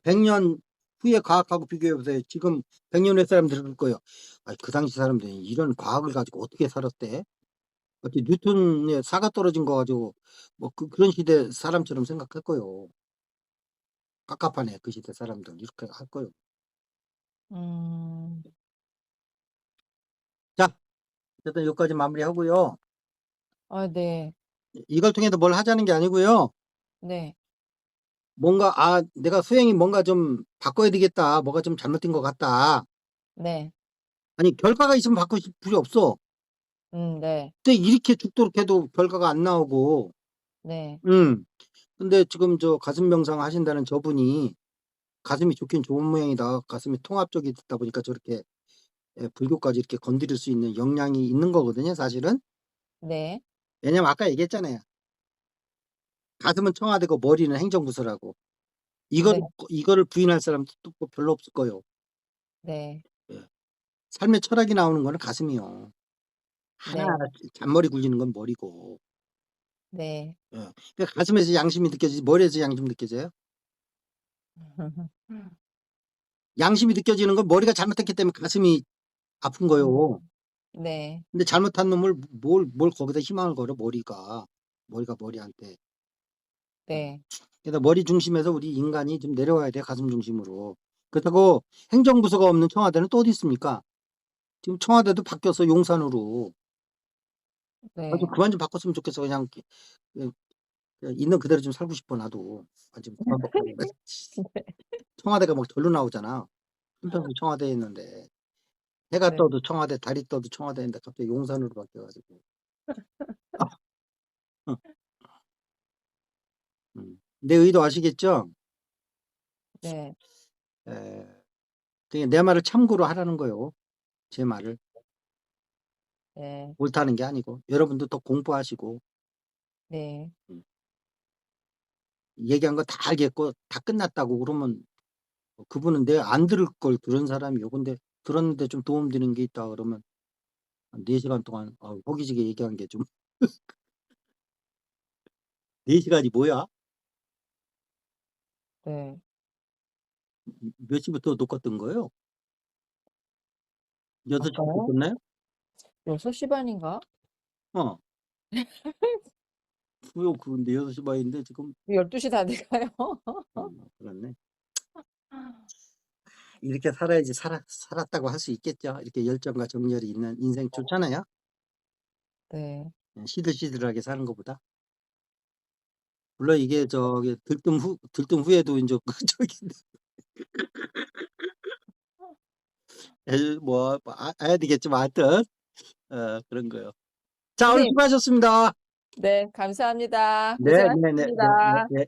100년 후의 과학하고 비교해 보세요. 지금 100년 후의 사람들은 그럴 거예요. '그 당시 사람들이 이런 과학을 가지고 어떻게 살았대? 어떻게 뉴턴의 사가 떨어진 거 가지고 뭐 그런 시대 사람처럼 생각할 거예요. 깝깝하네 그 시대 사람들.' 이렇게 할 거예요. 음. 자 어쨌든 여기까지 마무리하고요. 아 네. 이걸 통해서 뭘 하자는 게 아니고요. 네. 뭔가 '내가 수행이 뭔가 좀 바꿔야 되겠다. 뭐가 좀 잘못된 것 같다.' 네. 아니 결과가 있으면 바꿀 필요 없어. 네. 근데 이렇게 죽도록 해도 결과가 안 나오고 네. 음 근데 지금 저 가슴 명상 하신다는 저분이 가슴이 좋긴 좋은 모양이다. 가슴이 통합적이 됐다 보니까 저렇게 불교까지 이렇게 건드릴 수 있는 역량이 있는 거거든요 사실은. 네. 왜냐면 아까 얘기했잖아요. 가슴은 청와대고 머리는 행정부서라고. 네. 이거를 부인할 사람도 또 뭐 별로 없을 거예요. 네. 예. 삶의 철학이 나오는 거는 가슴이요. 하나하나 네. 잔머리 굴리는 건 머리고. 네. 예. 그러니까 가슴에서 양심이 느껴지지 머리에서 양심 느껴져요? 양심이 느껴지는 건 머리가 잘못했기 때문에 가슴이 아픈 거예요. 네. 근데 잘못한 놈을 뭘 거기다 희망을 걸어 머리가 머리한테. 음. 네. 그래서 머리 중심에서 우리 인간이 좀 내려와야 돼요 가슴 중심으로. 그렇다고 행정부서가 없는 청와대는 또 어디 있습니까? 지금 청와대도 바뀌었어 용산으로. 좀 네. 그만 좀 바꿨으면 좋겠어. 그냥 있는 그대로 좀 살고 싶어 나도. 좀 그만 바꿔. 청와대가 막 절로 나오잖아. 한평생 청와대에 있는데. 해가 네. 떠도 청와대, 달이 떠도 청와대인데 갑자기 용산으로 바뀌어 가지고. 어 내 의도 아시겠죠? 네. 에 그게 내 말을 참고로 하라는 거예요. 제 말을. 네. 옳다는 게 아니고. 여러분도 더 공부하시고 네. 음 얘기한 거 다 알겠고 다 끝났다고 그러면 그분은 내 안 들을 걸 들은 사람이요. 근데 들었는데 좀 도움되는 게 있다 그러면 한 4 시간 동안 허기지게 얘기한 게 좀 4 시간이 뭐야? 네. 몇 시부터 녹화 뜬 거예요? 6 시부터 아까요? 떴나요? 6시 반인가? 어. 왜요? 근데 6시 반인데 지금 12시 다 돼가요. 그렇네. 이렇게 살아야지 살았다고 할 수 있겠죠. 이렇게 열정과 정열이 있는 인생 좋잖아요. 네. 시들시들하게 사는 것보다. 물론 이게 저기 들뜸 후에도 인제 저기 해야 되겠지만 하여튼 그런 거요. 자 오늘 선생님 수고하셨습니다. 네 감사합니다. 네 네네네 네 네 고생하셨습니다. 네.